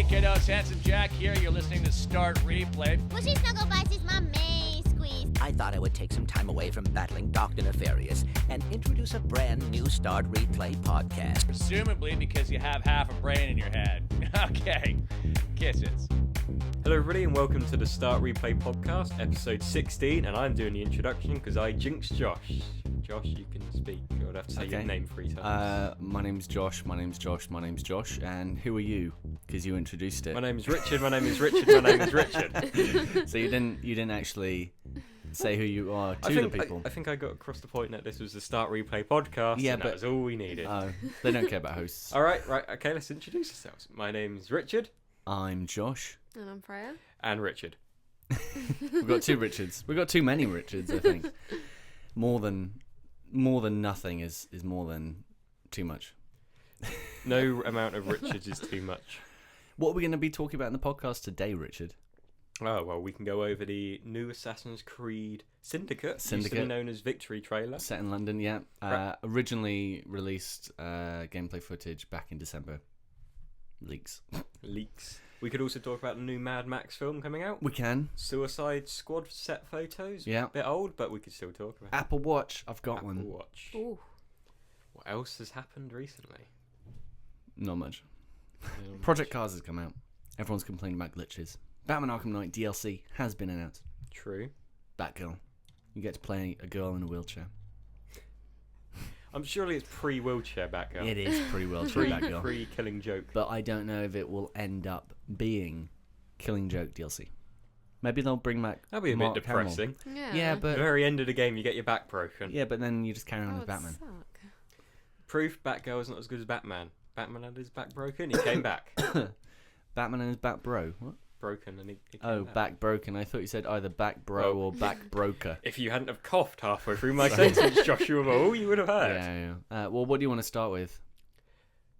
Hey kiddos, Handsome Jack here. You're listening to Start Replay. Mushy Snuggle Bites is my main squeeze. I thought I would take some time away from battling Dr. Nefarious and introduce a brand new Start Replay podcast. Presumably because you have half a brain in your head. Okay, kisses. Hello everybody and welcome to the Start Replay podcast, episode 16, and I'm doing the introduction because I jinxed Josh. Josh, you can speak. I would have to say your name 3 times. My name's Josh, and who are you? Because you introduced it. My name is Richard, my name is Richard. So you didn't actually say who you are to the people. I think I got across the point that this was the Start Replay podcast, yeah, and but that was all we needed. They don't care about hosts. Alright, okay, let's introduce ourselves. My name's Richard. I'm Josh. And I'm Freya. And Richard. We've got two Richards. We've got too many Richards, I think. More than nothing is more than too much. No amount of Richards is too much. What are we going to be talking about in the podcast today, Richard? Oh, well, we can go over the new Assassin's Creed Syndicate. Used to be known as Victory trailer. Set in London, yeah. Originally released gameplay footage back in December. Leaks. We could also talk about the new Mad Max film coming out. We can. Suicide Squad set photos. Yeah. A bit old, but we could still talk about it. Apple Watch. I've got one. Apple Watch. Ooh. What else has happened recently? Not much. Project Cars has come out. Everyone's complaining about glitches. Batman Arkham Knight DLC has been announced. True. Batgirl. You get to play a girl in a wheelchair. I'm surely it's pre-wheelchair Batgirl. It is pretty wheelchair Batgirl. Pre-Killing Joke. But I don't know if it will end up being Killing Joke DLC. Maybe they'll bring back That'd be a Mark bit depressing. Yeah, At the but very end of the game, you get your back broken. yeah, but then you just carry on That as would Batman. suck. Proof Batgirl is not as good as Batman. Batman had his back broken, he came back. Batman and his back bro. What? Broken and he came back. Back broken. I thought you said either back bro or back broker. If you hadn't have coughed halfway through my sentence, Joshua Moore, you would have heard. Yeah. Well, what do you want to start with?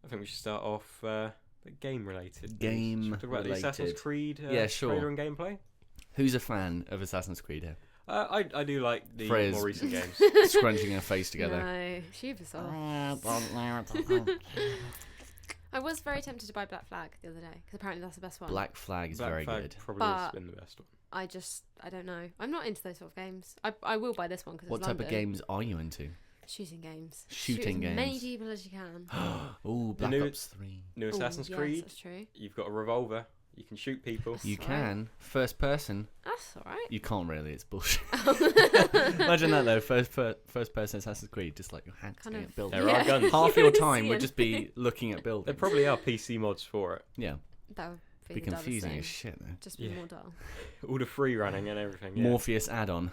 I think we should start off game related. Game Should we talk about the Assassin's related. Creed Yeah, sure. trailer and gameplay. Who's a fan of Assassin's Creed here? I do like the Freya's more recent games. Scrunching her face together. No, she was off. I was very tempted to buy Black Flag the other day because apparently that's the best one. Black Flag is Black very Flag good. probably has But- been the best one. I don't know. I'm not into those sort of games. I will buy this one because What it's type of London. games are you into? Shooting games. Shooting Shoot as many games. people as you can. Oh, Black new- Ops 3. New Assassin's Ooh, Creed. Yes, that's true. You've got a revolver. You can shoot people. You That's right. can. First person. That's all right. You can't really. It's bullshit. Imagine that though. First person Assassin's Creed. Just like your hands Kind going of- at buildings. There are guns. Half your Yes, time would yeah. just be looking at There buildings. probably are PC mods for it. Yeah. That would Be be the dullest confusing thing. as shit though. Just be Yeah. more dull. All the free running and everything. Yeah. Morpheus add-on.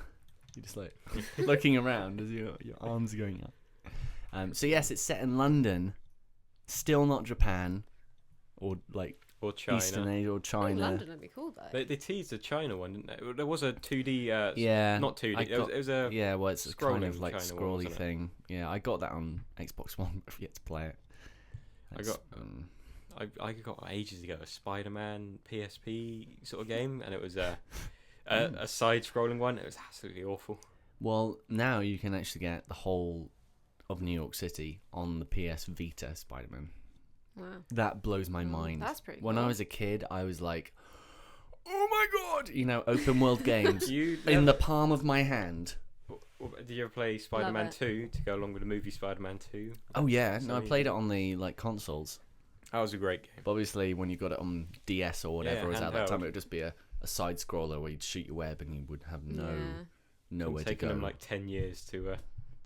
You're just like looking around as your arms are going up. So yes, it's set in London. Still not Japan, or like Or China. Eastern Asia or Oh, China. London would be cool though. They teased the China one, didn't they? There was a 2D. Yeah. Not 2D. I It got- was a. Yeah, well, it's a kind of scrolling like China one, scrolly wasn't it? thing. Yeah, I got that on Xbox One, but I've yet to play it. I got- I got ages ago a Spider-Man PSP sort of game, and it was a side-scrolling one. It was absolutely awful. Well, now you can actually get the whole of New York City on the PS Vita Spider-Man. Wow. That blows my mind. That's pretty When I cool. was a kid, I was like, oh my god! You know, open world games You in the palm of my hand. Did you ever play Spider-Man it. 2 to go along with the movie Spider-Man 2? Oh yeah, no, I So played it on the like consoles. That was a great game. But obviously, when you got it on DS or whatever Yeah, it was at that time, handheld. it would just be a side scroller where you'd shoot your web and you would have nowhere to Taken go. them like 10 years to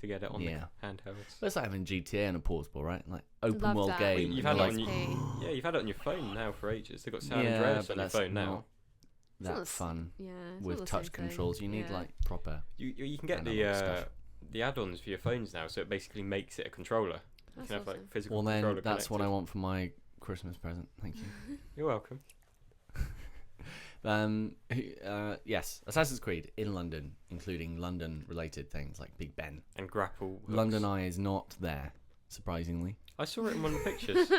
get it on Yeah. the handhelds. But it's like having GTA and a portable, right? Like open Love world that. game. You've and had it like, on PSP. Yeah, you've had it on your phone now for ages. They've got San Yeah, Andreas but on your that's phone now. not It's not that s- fun Yeah. it's not with the touch same thing. controls. You need Yeah. like proper. You can get analog stuff. the add-ons for your phones now, so it basically makes it a controller. You That's can have like awesome. physical Well, then controller that's what I connected. want for my Christmas present. Thank you. You're welcome. Yes, Assassin's Creed in London, including London-related things like Big Ben. And grapple hooks. London Eye is not there, surprisingly. I saw it in one of the pictures.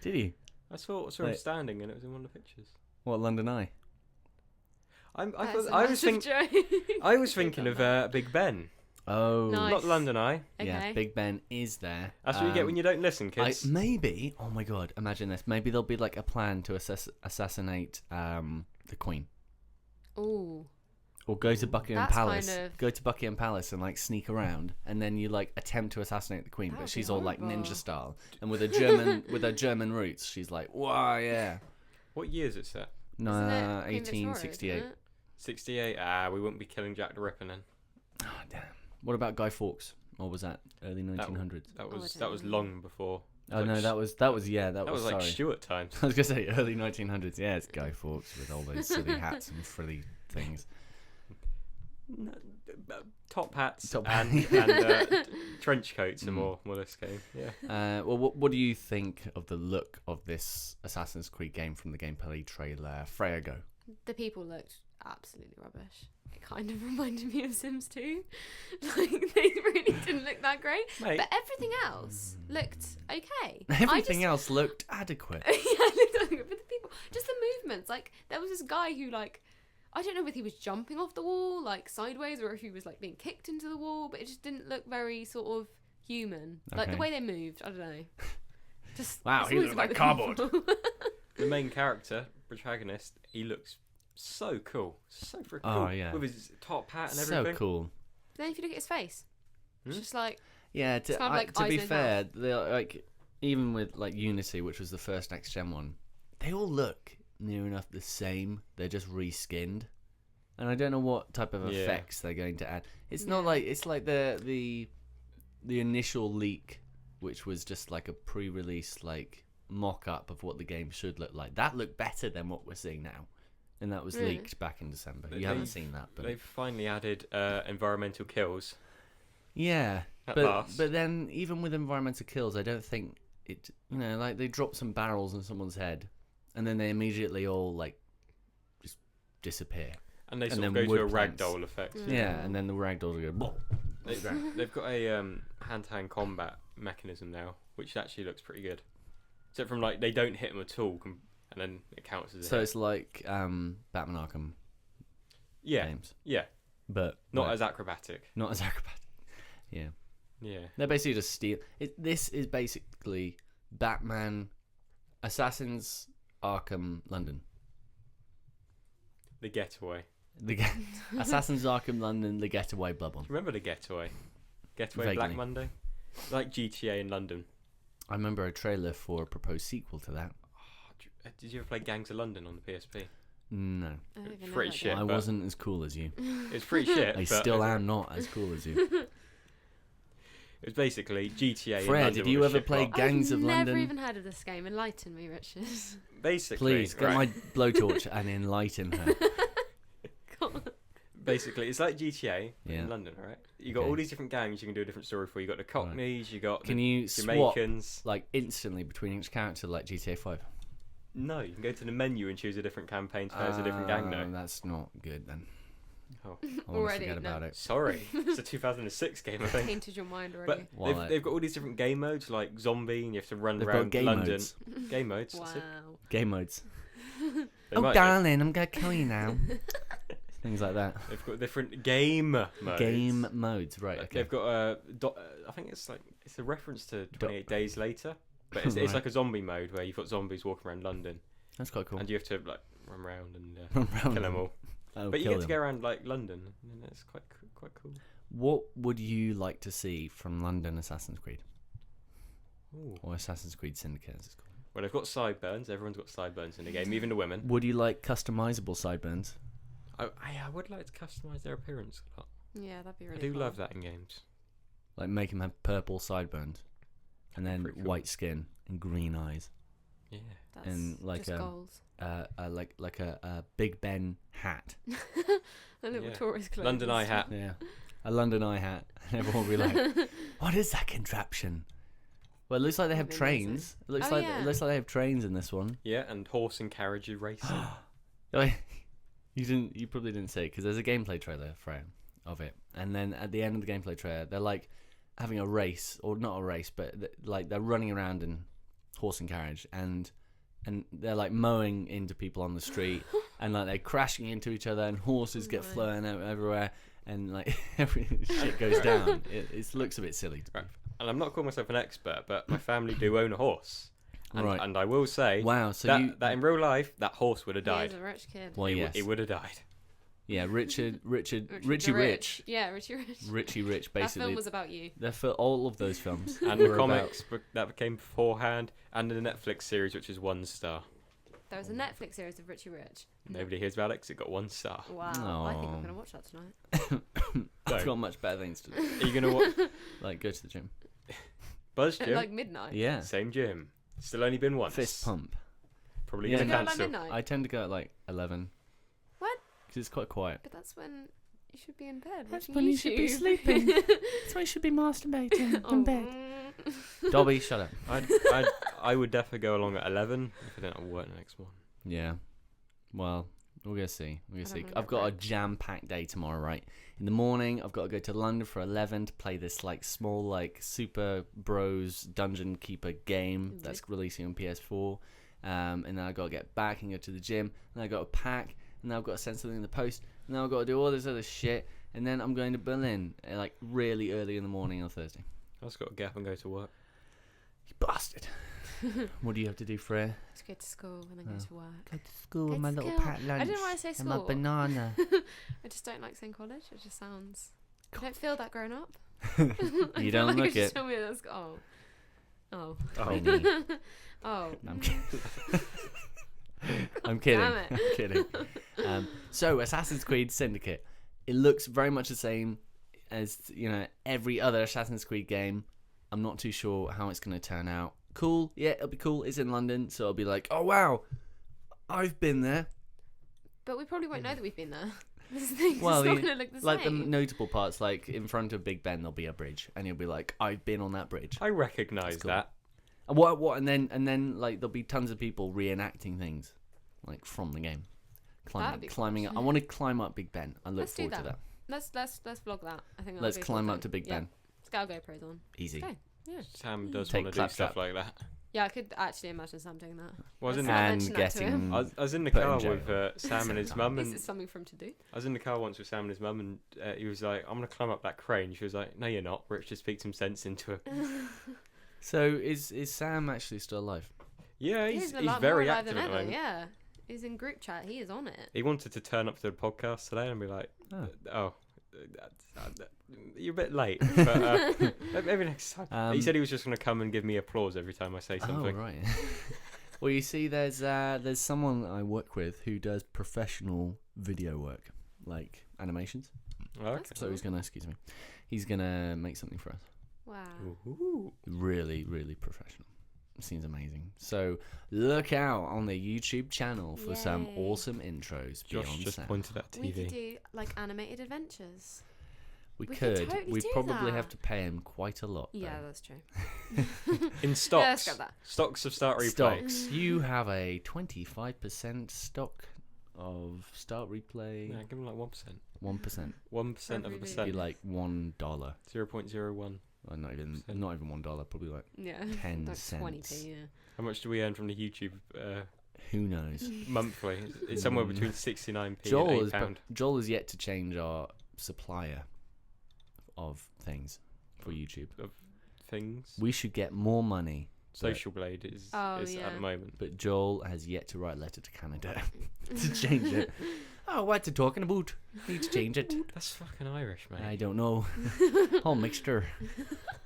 Did you? I saw him Wait. standing, and it was in one of the pictures. What London Eye? I That thought is a I was massive thinking. joke. I was thinking of Big Ben. Oh, Nice. Not London Eye. yeah. Okay. Big Ben is there. That's what you get when you don't listen, kids. Maybe. Oh my god! Imagine this. Maybe there'll be like a plan to assassinate the Queen, Ooh. or go to Buckingham That's Palace. kind of- Go to Buckingham Palace and like sneak around, and then you like attempt to assassinate the Queen, That but would she's be all like horrible. ninja style, and with her German roots, she's like, wow, yeah. What year is it set? No, Isn't it Queen Victoria, 1868. isn't it? 68. We wouldn't be killing Jack the Ripper then. Oh damn. What about Guy Fawkes? Or was that early 1900s? That I was don't know. long before. Oh no, that was that was was like sorry. Stuart times. I was gonna say early 1900s. Yeah, it's Guy Fawkes with all those silly hats and frilly things. Top hats Top- and trench coats are more this game. Yeah. Well, what do you think of the look of this Assassin's Creed game from the gameplay trailer? Freya, go. The people looked absolutely rubbish. It kind of reminded me of Sims 2. Like, they really didn't look that great. Mate. But everything else looked okay. Everything else looked adequate. Yeah, it looked like it. But the people, just the movements. Like, there was this guy who, like, I don't know if he was jumping off the wall, like, sideways, or if he was, like, being kicked into the wall, but it just didn't look very sort of human. Like, the Okay. way they moved, I don't know. Just, Wow, it's he always looked like about the cardboard. people. The main character, protagonist, he looks so cool. So freaking Oh, cool. yeah. With his top hat and So everything. cool. Then if you look at his face, it's Hmm? just like, Yeah, It's kind of like to eyes be in his fair, they're like even with like Unity, which was the first next gen one, they all look near enough the same. They're just reskinned, and I don't know what type of Yeah. effects they're going to add. It's not Yeah. like it's like the initial leak, which was just like a pre-release like mock-up of what the game should look like. That looked better than what we're seeing now, and that was Really? leaked back in December. They- You haven't seen that, but They've finally added environmental kills. yeah, At but last. then even with environmental kills, I don't think it. You know, like they drop some barrels on someone's head, and then they immediately all like just disappear. And they And sort of then go to a wood planks. ragdoll effect. Mm. Yeah, and then the ragdolls will go. "Blah." They've got a hand-to-hand combat mechanism now, which actually looks pretty good. Except from like they don't hit them at all, and then it counts as a So hit. it's like Batman Arkham Yeah, games, yeah, but not like, as acrobatic. not as acrobatic. Yeah, Yeah, they're basically just steal. This is basically Batman, Assassins Arkham London. the getaway. Assassin's Arkham London, The Getaway, Bloodborne. Remember the getaway? Getaway Vaguely. Black Monday, like GTA in London. I remember a trailer for a proposed sequel to that. Did you ever play Gangs of London on the PSP? No, I don't even know Pretty that shit. game. I but- wasn't as cool as you. It's pretty shit. I but still it's- am not as cool as you. It was basically GTA. in Freya, London did you with a ever play shit Gangs I've of never London? even heard of this game. Enlighten me, Richard. plot. Basically, Please get right, my blowtorch and enlighten her. Basically, it's like GTA Yeah. in London, right? You got Okay. all these different gangs you can do a different story for. You got the Cockneys, you got Can the you swap Jamaicans. like instantly between each character like GTA 5? No, you can go to the menu and choose a different campaign to play as a different gang now. That's not good then. Oh, I want to Already, forget no. about it. sorry, it's a 2006 game, I think. Tainted your mind already. But Well, they've got all these different game modes, like zombie, and you have to run They've around got game London. modes. Game modes. That's it. Wow. Game modes. They Oh, might do. darling, I'm gonna kill you now. Things like that. They've got different game modes. Game modes, right? Like, Okay. They've got a. I think it's like it's a reference to 28 Days Later, but it's Right. like a zombie mode where you've got zombies walking around London, That's quite cool. and you have to like run around and Run around kill them all. Oh, But you kill get to them. go around like London, and it's quite cool. What would you like to see from London Assassin's Creed Ooh. or Assassin's Creed Syndicate? As it's called? Well, they've got sideburns. Everyone's got sideburns in the game, even the women. Would you like customizable sideburns? I would like to customize their appearance a lot. Yeah, that'd be really I do fun. love that in games. Like make them have purple sideburns, and then Pretty cool. white skin and green eyes, Yeah. That's and like just goals. like a Big Ben hat. A little Yeah. tourist clothes. London Eye hat. Yeah, a London Eye hat, and everyone will be like, "What is that contraption?" Well, it looks like they have That'd be amazing. trains. It looks Oh, like yeah. it looks like they have trains in this one. Yeah, and horse and carriage racing. You probably didn't see it because there's a gameplay trailer of it, and then at the end of the gameplay trailer, they're like having a race, or not a race, but like they're running around in horse and carriage, and they're like mowing into people on the street, and like they're crashing into each other, and horses get Nice. flying out everywhere, and like every shit goes down. It looks a bit silly. Right. And I'm not calling myself an expert, but my family do own a horse. And, Right. and I will say Wow. So that in real life, that horse would have died. He's a rich kid. well, yes, It would have died. yeah. Richie the Rich. Yeah, Richie Rich. Richie Rich, That basically. film was about you. They're for all of those films And were the about- comics that became beforehand, and the Netflix series, which is 1 star. There was a Netflix series of Richie Rich. Nobody hears about it 'cause it got 1 star. Wow. I think I'm Oh. going to watch that tonight. I've got much better things to do, Are you gonna watch like go to the gym. Buzz At Gym? like midnight. Yeah, Same gym. Still only been once. fist pump. Probably Yeah. Do gonna you go at like cancel. midnight? I tend to go at like 11. What? Because it's quite quiet. But that's when you should be in bed. That's watching when you should be YouTube. sleeping. That's why you should be masturbating Oh, Dobby, shut up. I would definitely go along at 11 if I don't have work next morning. Yeah. Well, we're gonna see. We're I gonna don't see. wanna I've get got a wrecked. jam-packed day tomorrow. Right. In the morning, I've got to go to London for 11 to play this like small like Super Bros Dungeon Keeper game that's releasing on PS4. And then I got to get back and go to the gym. And I got to pack. And then I've got to send something in the post. And then I've got to do all this other shit. And then I'm going to Berlin like really early in the morning on Thursday. I've just got to get up and go to work. You bastard. What do you have to do, Freya? Just go to school and then go to work. Go to school Go with my to little school. pat lunch. I didn't want to say and my school. banana. I just don't like saying college. It just sounds. I don't feel that grown up. You I don't feel look just it. told me that's oh. Oh. Tiny. Oh. I'm kidding. I'm kidding. Damn it. I'm kidding. So Assassin's Creed Syndicate, it looks very much the same as every other Assassin's Creed game. I'm not too sure how it's going to turn out. Cool, yeah, it'll be cool. It's in London, so I'll be like, oh wow, I've been there. But we probably won't know that we've been there. This is the thing. Well, It's not going to look the like the same. notable parts, like in front of Big Ben, there'll be a bridge, and you'll be like, I've been on that bridge. I recognise That's cool. that. And what? And then like there'll be tons of people reenacting things, like from the game, That'd be climbing cool. up. I want to climb up Big Ben. I look Let's do forward to that. that. Let's vlog that. I think that'll Let's be a cool climb up thing. to Big Yeah. Ben. Let's get our GoPros on. Easy. Okay. Yeah. Sam does Take want to do stuff claptrap. like that. Yeah, I could actually imagine Sam doing that. Well, I was in Let's the, not And mention that to him. getting. I was in the put in car jail. with Sam and his mum, This and is something for him to do. I was in the car once with Sam and his mum, and he was like, "I'm gonna climb up that crane." She was like, "No, you're not." Rich just speaks some sense into her. So is Sam actually still alive? Yeah, He's a he's lot very more alive active than at the ever. moment. Yeah, he's in group chat. He is on it. He wanted to turn up to the podcast today and be like, Oh. you're a bit late, but maybe next time. He said he was just going to come and give me applause every time I say something. Oh right. Well, you see, there's someone I work with who does professional video work, like animations. Oh, okay. So he's gonna make something for us. Wow. Ooh. Really, really professional. Seems amazing. So look out on the YouTube channel for some Yay. awesome intros Josh beyond just Sam. pointed at We could TV. do like animated adventures. We could could. totally We'd do probably that. have to pay him quite a lot. Yeah, though. that's true. In Yeah, stocks. let's grab that. Stocks of Start Replay. Stocks. You have a 25% stock of Start Replay. Yeah, give him like 1%. 1%. 1% of a Every Be percent. like $1. 0.01. Well, not even Percent. $1. Probably like Yeah. 10 Like cents. 20p, yeah. How much do we earn from the YouTube who knows. monthly? It's somewhere between 69p Joel and £8. Joel is yet to change our supplier of things for YouTube. Things. We should get more money, Social Blade is at yeah. the moment. but Joel has yet to write a letter to Canada to change it. Oh, what's it talking about? Need to change it. That's fucking Irish, mate. I don't know. Whole mixture.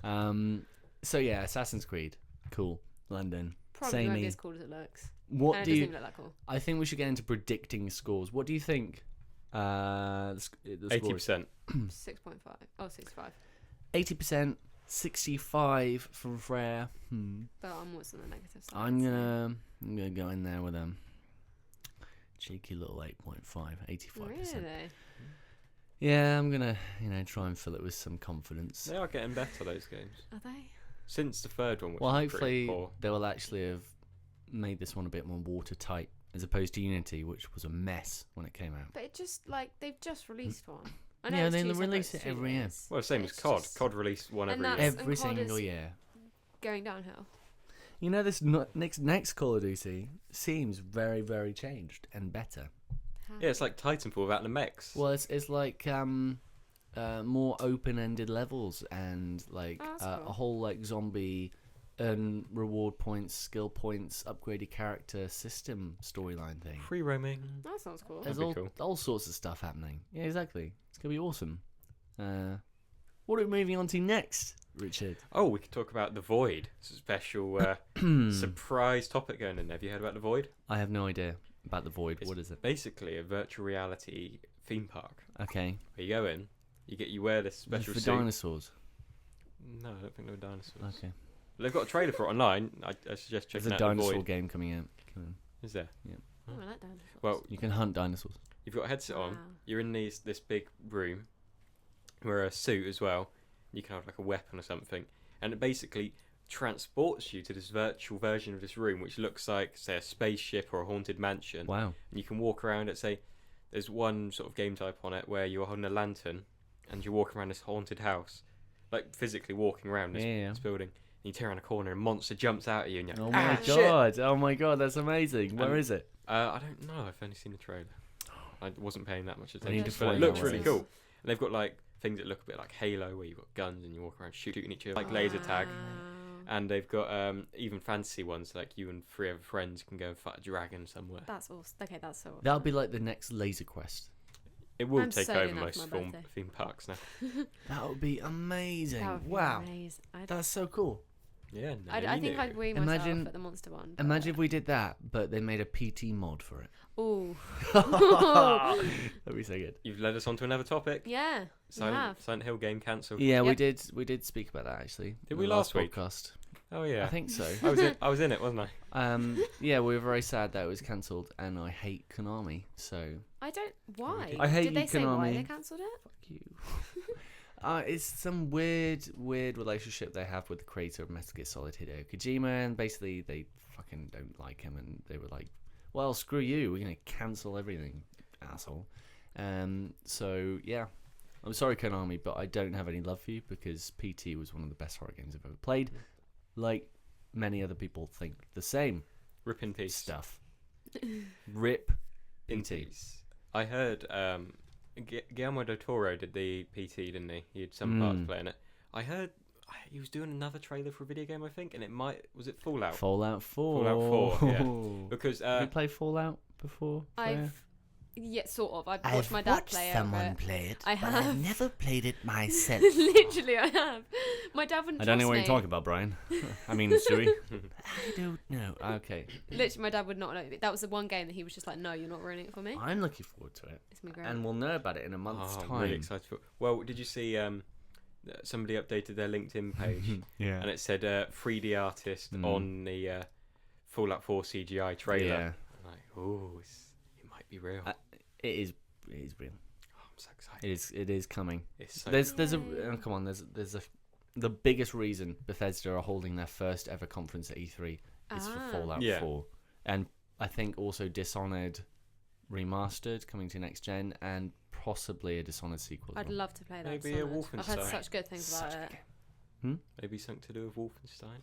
So yeah, Assassin's Creed. Cool. London. Probably won't be Samey. as cool as it looks. What And it do doesn't you? even look that cool. I think we should get into predicting scores. What do you think? The score is 80%. 6.5. Oh, 65. 80%, 65 from Freya. But I'm what's on the negative side. I'm so- gonna go in there with a cheeky little 8.5, 85%. Really? Yeah, I'm gonna try and fill it with some confidence. They are getting better, those games. Are they? Since the third one, which Well, was pretty hopefully poor. they will actually have made this one a bit more watertight as opposed to Unity, which was a mess when it came out. But it just like they've just released one. I know Yeah, it's they two separate release it every year. studios, Well, same but as it's COD. just COD released one And every year. that's- Every and COD single is- year. going downhill. You know, this next Call of Duty seems very, very changed and better. Yeah, it's like Titanfall without the mechs. Well, it's like more open-ended levels and like Oh, that's a cool. whole like zombie earn reward points, skill points, upgrade your character system storyline thing. Free roaming. That sounds cool. There's That'd be all sorts of stuff happening. Yeah, exactly. It's gonna be awesome. What are we moving on to next, Richard? Oh, we could talk about The Void. It's a special surprise topic going in there. Have you heard about The Void? I have no idea about the Void. It's What is it? Basically a virtual reality theme park. Okay. Where you go in, you wear this Is it special for suit. dinosaurs. No, I don't think they were dinosaurs. Okay. They've got a trailer for it online. I suggest There's checking a out The dinosaur Void. game coming out. Come on. Is there? Oh, I like dinosaurs. Well, You can hunt dinosaurs. you've got a headset on. Wow. You're in this big room. Wear a suit as well. You can have like a weapon or something, and it basically transports you to this virtual version of this room, which looks like, say, a spaceship or a haunted mansion. Wow. And you can walk around it. Say, there's one sort of game type on it where you're holding a lantern, and you're walking around this haunted house, like physically walking around Yeah. this building. And you turn around a corner, and a monster jumps out at you, and you're Oh like, my ah, shit! god! Oh my god! That's amazing. Where And- is it? I don't know. I've only seen the trailer. I wasn't paying that much I attention, need to but it find looks out really where it cool. is. And they've got like things that look a bit like Halo, where you've got guns and you walk around shooting each other, like laser tag. Wow. And they've got even fantasy ones, like you and 3 other friends can go and fight a dragon somewhere. That's awesome. Okay, that's so awesome. That'll be like the next Laser Quest. It will I'm take so over doing that most for my birthday. theme parks now. That would be amazing. That would be Wow. amazing. That's so cool. Yeah, no, I think I'd wee myself Imagine- at the monster one. but- Imagine if we did that, but they made a PT mod for it. Ooh. That'd be so good. You've led us on to another topic. Yeah. We have. Silent Hill game cancelled. Yeah, we Yep. did speak about that actually. Did in we the last week? podcast? Oh yeah. I think so. I was in it, wasn't I? Yeah, we were very sad that it was cancelled, and I hate Konami. So I don't. Why? I hate Did they you, say why Konami. they cancelled it? fuck you. It's some weird relationship they have with the creator of Metal Gear Solid, Hideo Kojima, and basically they fucking don't like him, and they were like, "Well, screw you, we're gonna cancel everything, asshole." So yeah, I'm sorry, Konami, but I don't have any love for you because PT was one of the best horror games I've ever played. Like many other people think the same Rip in peace. stuff. Rip In PT. peace. I heard Guillermo del Toro did the PT, didn't he? He had some parts playing it. I heard he was doing another trailer for a video game, I think, and was it Fallout? Fallout 4. Fallout 4, yeah. Because Have you played Fallout before? Freya? Sort of. I've watched my dad play it. but play it, I but have. I've never played it myself. Literally, I have. My dad wouldn't I don't know trust what me. you're talking about, Brian. I mean, Stewie. I don't know. Okay. Literally, my dad would not know. That was the one game that he was just like, no, you're not ruining it for me. I'm looking forward to it. It's been great. And we'll know about it in a month's I'm time. really excited for. Well, did you see? Somebody updated their LinkedIn page, Yeah. and it said 3D artist Mm. on the Fallout 4 CGI trailer. Yeah. I'm like, oh, it might be real. It is real. Oh, I'm so excited. It is coming. It's so There's a Yay. come on. There's the biggest reason Bethesda are holding their first ever conference at E3 is for Fallout Yeah. 4, and I think also Dishonored remastered coming to next gen, and possibly a Dishonored sequel. As I'd well. love to play that. Maybe a Dishonored. I've heard Wolfenstein. such good things Such about a it. good game. maybe something to do with Wolfenstein.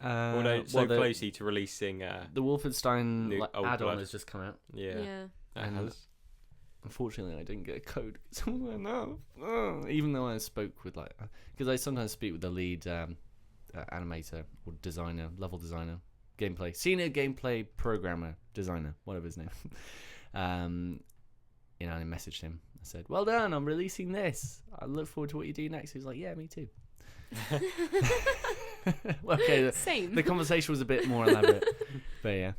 Well, So the, closely to releasing. the Wolfenstein New Old add-on Blood. has just come out. Yeah. That And- has. Unfortunately, I didn't get a code. Even though I spoke with because I sometimes speak with the lead animator or designer, level designer, senior gameplay programmer, designer, whatever his name. And I messaged him. I said, "Well done, I'm releasing this. I look forward to what you do next." He was like, "Yeah, me too." Well, okay, Same. the conversation was a bit more elaborate, but yeah,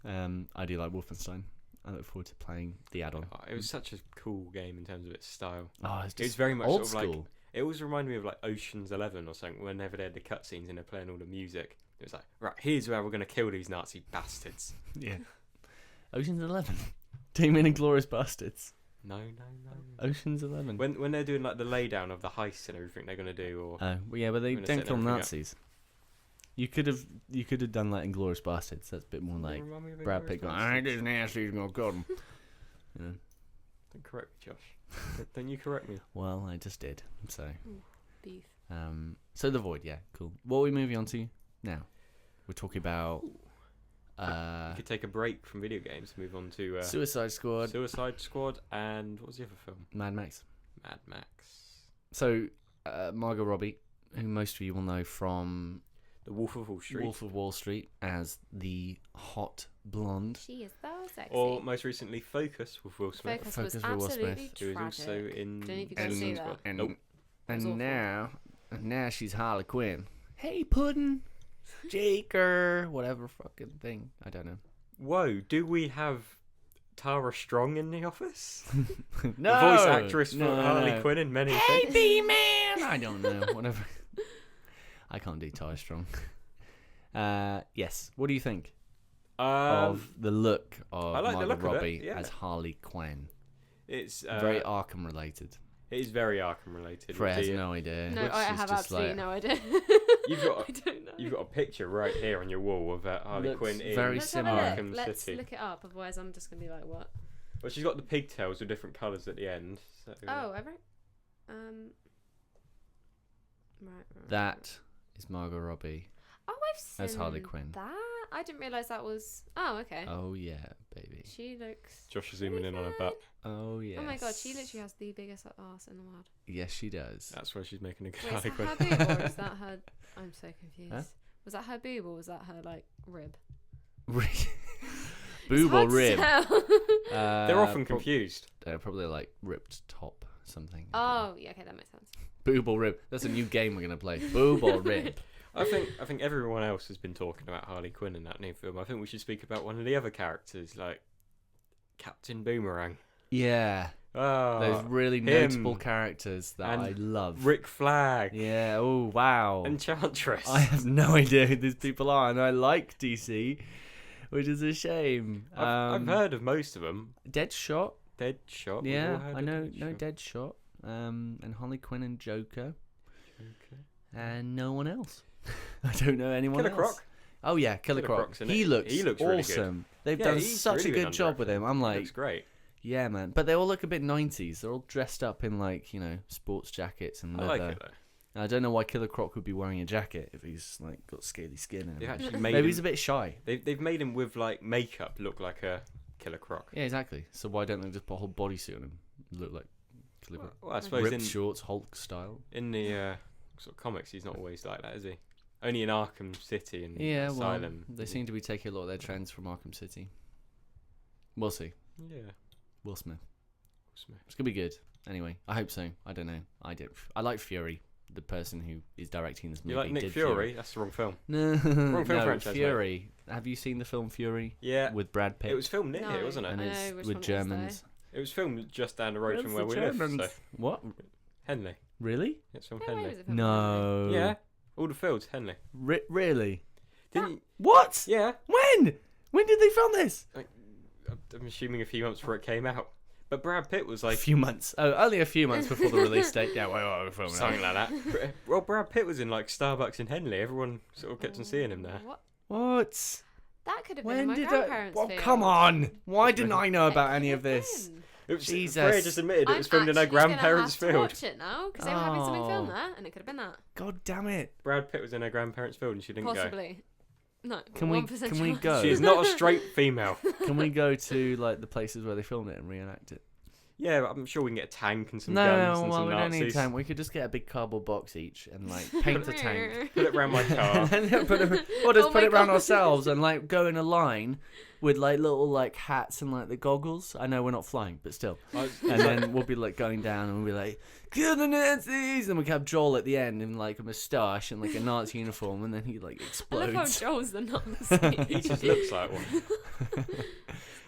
I do like Wolfenstein. I look forward to playing the add-on. Oh, it was such a cool game in terms of its style. Oh, it's It was just very much old sort of school. like. It always reminded me of like Ocean's 11 or something. Whenever they had the cutscenes and they're playing all the music, it was like, right, here's where we're gonna kill these Nazi bastards. Yeah. Ocean's 11. Team Inglourious Bastards. No. Ocean's 11. When they're doing like the laydown of the heists and everything they're gonna do, or Oh, well, yeah, but they I'm gonna don't set kill everything up. Nazis. You could have done like Inglourious Bastards. That's a bit more like Remind me of Brad Inglourious Pitt going, Basterds. "I did Nazis, gonna kill them." You know. Don't correct me, Josh. Don't you correct me. Well, I just did. So, Beef. so the Void, yeah, cool. What are we moving on to now? We're talking about You could take a break from video games, move on to Suicide Squad, Suicide Squad, and what was the other film? Mad Max. Mad Max. So, Margot Robbie, who most of you will know from The Wolf of Wall Street. Wolf of Wall Street as the hot blonde. She is so sexy. Or most recently, Focus with Will Smith. Focus Focus was with Will absolutely Smith. Who is tragic. also in. Don't know if you guys see that. And, Nope. was awful. now she's Harley Quinn. Hey, Puddin', Jaker, whatever fucking thing. I don't know. Whoa, do we have Tara Strong in the office? No, The voice actress for no, Harley no. Quinn in many Hey, things. B-Man! I don't know. Whatever. I can't do Ty Strong. Yes. What do you think of the look of I like the Margot look of it, Robbie yeah. as Harley Quinn? It's Very Arkham related. It is very Arkham related. Fred has The- no idea. No, Which I She's have just absolutely like- no idea. You've got I don't know. You've got a picture right here on your wall of Harley Looks Quinn in very Let's have similar. a Arkham look. Let's City. look it up. Otherwise, I'm just gonna be like, what? Well, she's got the pigtails with different colours at the end. So, Oh, ever? Right. That is Margot Robbie. Oh, I've seen As Harley Quinn. That I didn't realise that was. Oh, okay. Oh yeah, baby. She looks. Josh is zooming in on her fine. butt. Oh yeah. Oh my god, she literally has the biggest ass in the world. Yes, she does. That's why she's making a good Wait, is Harley that Quinn. her boob or is that her? I'm so confused. Huh? Was that her boob or was that her like rib? Boob It's or hard to rib? tell. They're often confused. They're probably like ripped top something. Oh, yeah, okay, that makes sense. Boob or rib. That's a new game we're gonna play. Boob or rib. I think everyone else has been talking about Harley Quinn in that new film. I think we should speak about one of the other characters, like Captain Boomerang. Yeah. Oh, Those really him. notable characters that And I love. Rick Flag. Yeah. Oh wow. Enchantress. I have no idea who these people are, and I like DC, which is a shame. I've heard of most of them. Deadshot. Deadshot. we've Yeah, all heard I of know. Deadshot. No Deadshot. And Harley Quinn and Joker, Okay. and no one else. I don't know anyone Killer else. Croc. Oh yeah, Killer Killer Croc. Croc's in He it. looks. He looks really good. awesome. They've Yeah, done he's such really a been good job with him. I'm like, Looks great. yeah, man. But they all look a bit 90s. They're all dressed up in like sports jackets and I leather. like it though. And I don't know why Killer Croc would be wearing a jacket if he's like got scaly skin. They've And actually made maybe him, he's a bit shy. they've made him with like makeup look like a Killer Croc. Yeah, exactly. So why don't they just put a whole bodysuit on him? Look like Killer Croc. Well, I suppose Ripped in shorts, Hulk style. the sort of comics, he's not always like that, is he? Only in Arkham City and Yeah, well, Asylum. they seem to be taking a lot of their trends from Arkham City. We'll see. Yeah. Will Smith. Smith. It's gonna be good. Anyway, I hope so. I don't know. I like Fury, the person who is directing this movie. You like Nick did Fury? That's the wrong film. No, film no, franchise, mate. Fury. Have you seen the film Fury Yeah. with Brad Pitt? It was filmed near here, No. wasn't it? and I it's know which with one it is, Germans. It was filmed just down the road Where's from where the we live. Germans? So What? Henley. Really? It's from No, where Henley. was it from? No. Yeah. All the fields, Henley. Really? Didn't you? What? Yeah. When? When did they film this? I'm assuming a few months before it came out. But Brad Pitt was A like few months. Oh, only a few months before the release date. Yeah, we're filming something like that. Well, Brad Pitt was in like Starbucks in Henley. Everyone sort of kept on seeing him there. What? What? That could have been in When my did I? grandparents' Well, field. come on! Why didn't I know It about could any have of this? been. It was, Jesus. Freya just admitted it was filmed in her actually gonna grandparents' have to field. watch it now because they were having something filmed Oh. there, and it could have been that. God damn it! Brad Pitt was in her grandparents' field and she didn't go. Possibly. No. Can we 1% can we chance. go? She is not a straight female. Can we go to like the places where they filmed it and reenact it? Yeah, but I'm sure we can get a tank and some No, guns and well, some we don't Nazis. need time. We could just get a big cardboard box each and like paint a tank. Put it around my car. And then or just Oh put my it around God. ourselves and like go in a line with like little like hats and like the goggles. I know we're not flying, but still. And then we'll be like going down and we'll be like, kill the Nazis! And we can have Joel at the end in like a moustache and like a Nazi uniform, and then he like I love how explodes. Joel's the Nazi. He just looks like one.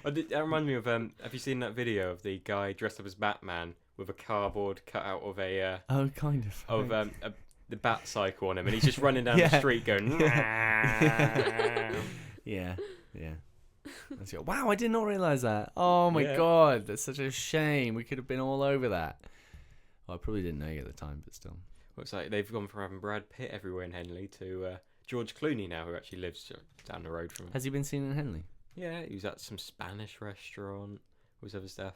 That reminds me of have you seen that video of the guy dressed up as Batman with a cardboard cut out of a Oh, kind of. the bat cycle on him, and he's just running down Yeah. the street going. Yeah. That's it. Wow, I did not realise that. Oh my Yeah. god, that's such a shame. We could have been all over that. Well, I probably didn't know you at the time, but still. Looks like they've gone from having Brad Pitt everywhere in Henley to George Clooney now, who actually lives down the road from him. Has he been seen in Henley? Yeah, he was at some Spanish restaurant, all this other stuff.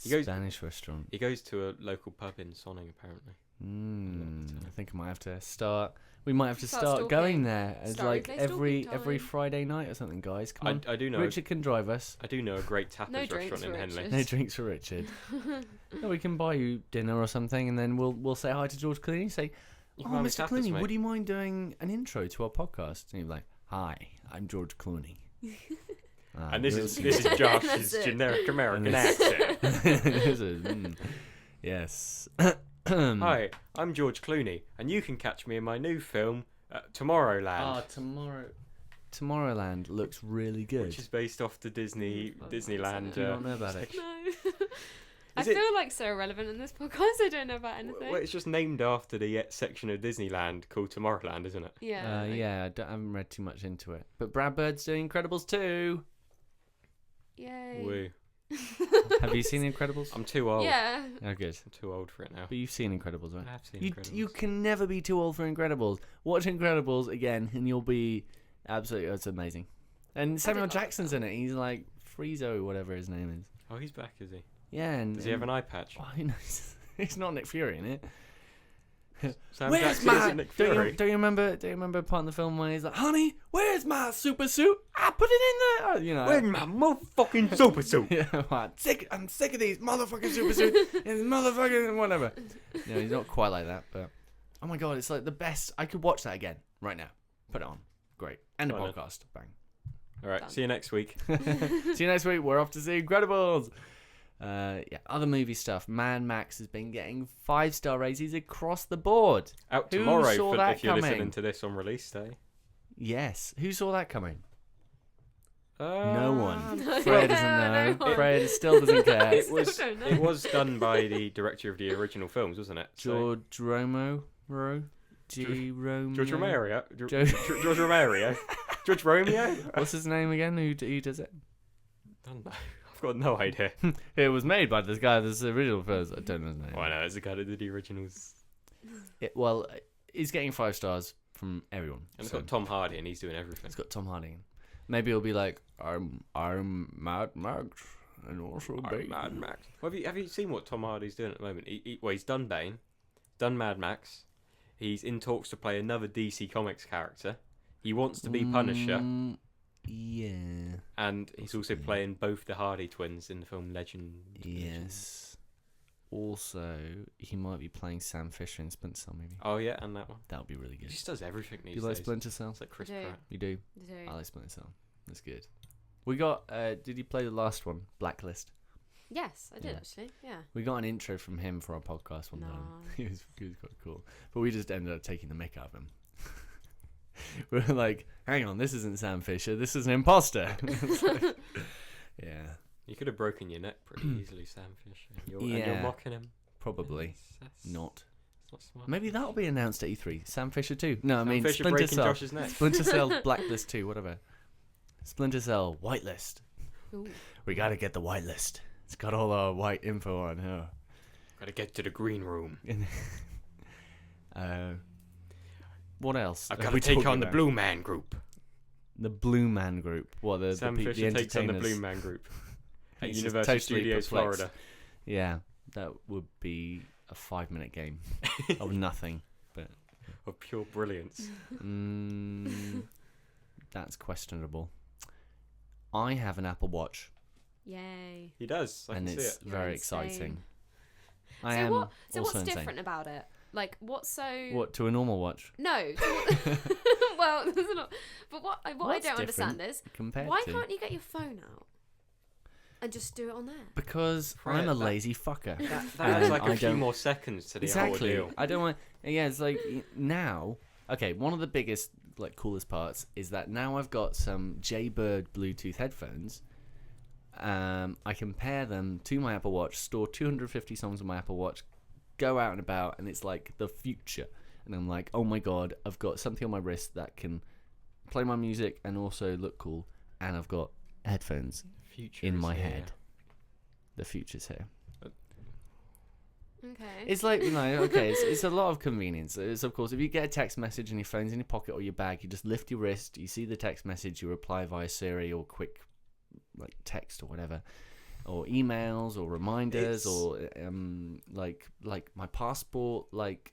He goes- Spanish restaurant. He goes to a local pub in Sonning, apparently. I think I might have to start. We might have to Start start going stalking. there as Start like replay every stalking Friday night or something, guys. Come on, I do know. Richard can drive us. I do know a great tapas No drinks restaurant in for Henley. Richard. No drinks for Richard. No, we can buy you dinner or something, and then we'll say hi to George Clooney. Say, You "Oh, can buy me Mr. tapas, Clooney, mate." would you mind doing an intro to our podcast?" And he'll be like, "Hi, I'm George Clooney." And this you'll is see- this is Josh's That's it. generic American And accent. This is, yes. Hi, I'm George Clooney, and you can catch me in my new film, Tomorrowland, Tomorrowland looks really good. which is based off the Disneyland. Do you not know about it? No. I Is it- feel like so irrelevant in this podcast. I don't know about anything. Well, it's just named after the section of Disneyland called Tomorrowland, isn't it? Yeah. Yeah, I haven't read too much into it. But Brad Bird's doing Incredibles 2. Yay. Woo. Have you seen Incredibles? I'm too old. Yeah. Oh, good. I'm too old for it now. But you've seen Incredibles, right? I have seen You Incredibles. you can never be too old for Incredibles. Watch Incredibles again, and you'll be absolutely. It's amazing. And Samuel did like Jackson's in it. He's like Friezo, whatever his name is. Oh, he's back, is he? Yeah, and Does he have an eye patch? Oh, who knows? He's not Nick Fury in it. Sam Where's Jackson my? isn't Nick Don't Fury. you remember? Do you remember part of the film where he's like, "Honey, where's my super suit? I put it in there." Oh, you know. Where's my motherfucking super suit? Yeah, I'm sick of these motherfucking super suits and motherfucking whatever. No, he's not quite like that, but oh my god, it's like the best. I could watch that again right now. Put it on. Great. End the Go on podcast. Bang. All right, see you next week. See you next week. We're off to see Incredibles. Yeah, other movie stuff. Mad Max has been getting 5-star ratings across the board. Out Who tomorrow saw for, that if you're coming? listening to this on release day. Yes. Who saw that coming? Uh, No one. No. Freya doesn't No know. one. Freya still doesn't care. It was don't know. it was done by the director of the original films, wasn't it? So- George Romero. Romeo. George Romero. Jo- George Romero. George Romeo. What's his name again? Who does it? I don't know. I've got no idea. It was made by this guy. This original first. I don't know his name. Oh, I know. It's the guy that did the originals. Well, he's getting 5 stars from everyone. And it's so got Tom Hardy, and he's doing everything. it's got Tom Hardy. in. Maybe it'll be like I'm Mad Max and also Bane. Mad Max. Well, have you seen what Tom Hardy's doing at the moment? He's done Bane, done Mad Max. He's in talks to play another DC Comics character. He wants to be Punisher, Yeah. and he's also playing both the Hardy twins in the film Legend. Yes. Also, he might be playing Sam Fisher in Splinter Cell. Maybe Oh yeah, and that one. that would be really He good. just does everything Do these you like days. Splinter Cell? It's like Chris I do. Pratt. You do. So, I like Splinter Cell. That's good. We got. Did you play the last one, Blacklist? yes, I did Yeah. actually. Yeah. We got an intro from him for our podcast one time. Nice. He was quite cool, but we just ended up taking the mick out of him. We were like, "Hang on, this isn't Sam Fisher. This is an imposter." It's like- yeah, You could have broken your neck pretty easily, Sam Fisher. And you're Yeah. mocking him. probably That's not. not smart. Maybe that'll be announced at E3. Sam Fisher 2. No, I Sam mean Fisher Splinter breaking Cell. Josh's neck. Splinter Cell Blacklist 2, whatever. Splinter Cell Whitelist. Ooh. We gotta get the whitelist. It's got all our white info on here. Gotta get to the green room. What else? I've are got to we take talking on the about? Blue Man Group. The Blue Man Group. What the Sam the Fisher takes on the entertainers. Blue Man Group at He's just Universal totally Studios, perplexed. Florida. Yeah, that would be a 5-minute game of nothing. Of pure brilliance. That's questionable. I have an Apple Watch, Yay. He does. I and can see it's it. You're very insane. exciting. I So am what? So also what's insane. different about it? Like what's so? What, to a normal watch? No. Well, there's a lot. But what I What's don't understand different is compared why to? can't you get your phone out and just do it on there? Because Right, I'm a that- lazy fucker. That And adds like I a few don't- more seconds to the Exactly. whole deal. I don't want. Yeah, it's like now. Okay, one of the biggest, like, coolest parts is that now I've got some Jaybird Bluetooth headphones. I can pair them to my Apple Watch, store 250 songs on my Apple Watch, go out and about, and it's like the future. And I'm like, oh my god, I've got something on my wrist that can play my music and also look cool, and I've got headphones Future in is my here. head. The future's here. Okay. It's like, okay, it's a lot of convenience. It's, of course, if you get a text message and your phone's in your pocket or your bag, you just lift your wrist, you see the text message, you reply via Siri or quick, like, text or whatever, or emails or reminders It's- or like my passport, like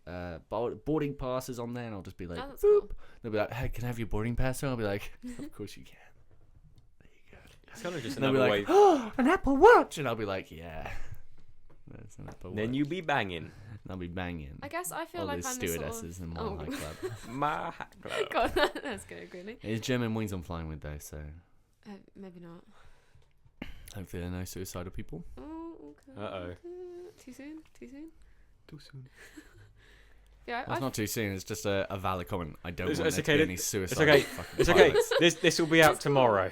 boarding passes on there, and I'll just be like, Oh, that's boop. cool. They'll be like, hey, can I have your boarding pass? And I'll be like, of course you can. There you go. It's kind of just And they'll be another like, way. oh, an Apple Watch, and I'll be like, yeah, that's an Apple Watch. Then you be banging. And I'll be banging. I guess I feel all like these I'm the sort stewardesses of... in Oh. my club. My hat club. God, that's good, really. It's German wings I'm flying with though, so Maybe not. hopefully there are no suicidal people. Oh, okay. Uh-oh. Too soon? Too soon? Too soon. Yeah, Well, it's not too soon. It's just a valid comment. I don't It's- want it's there okay, to be it- any It's suicide. okay. fucking It's okay. pilots. This will be out tomorrow.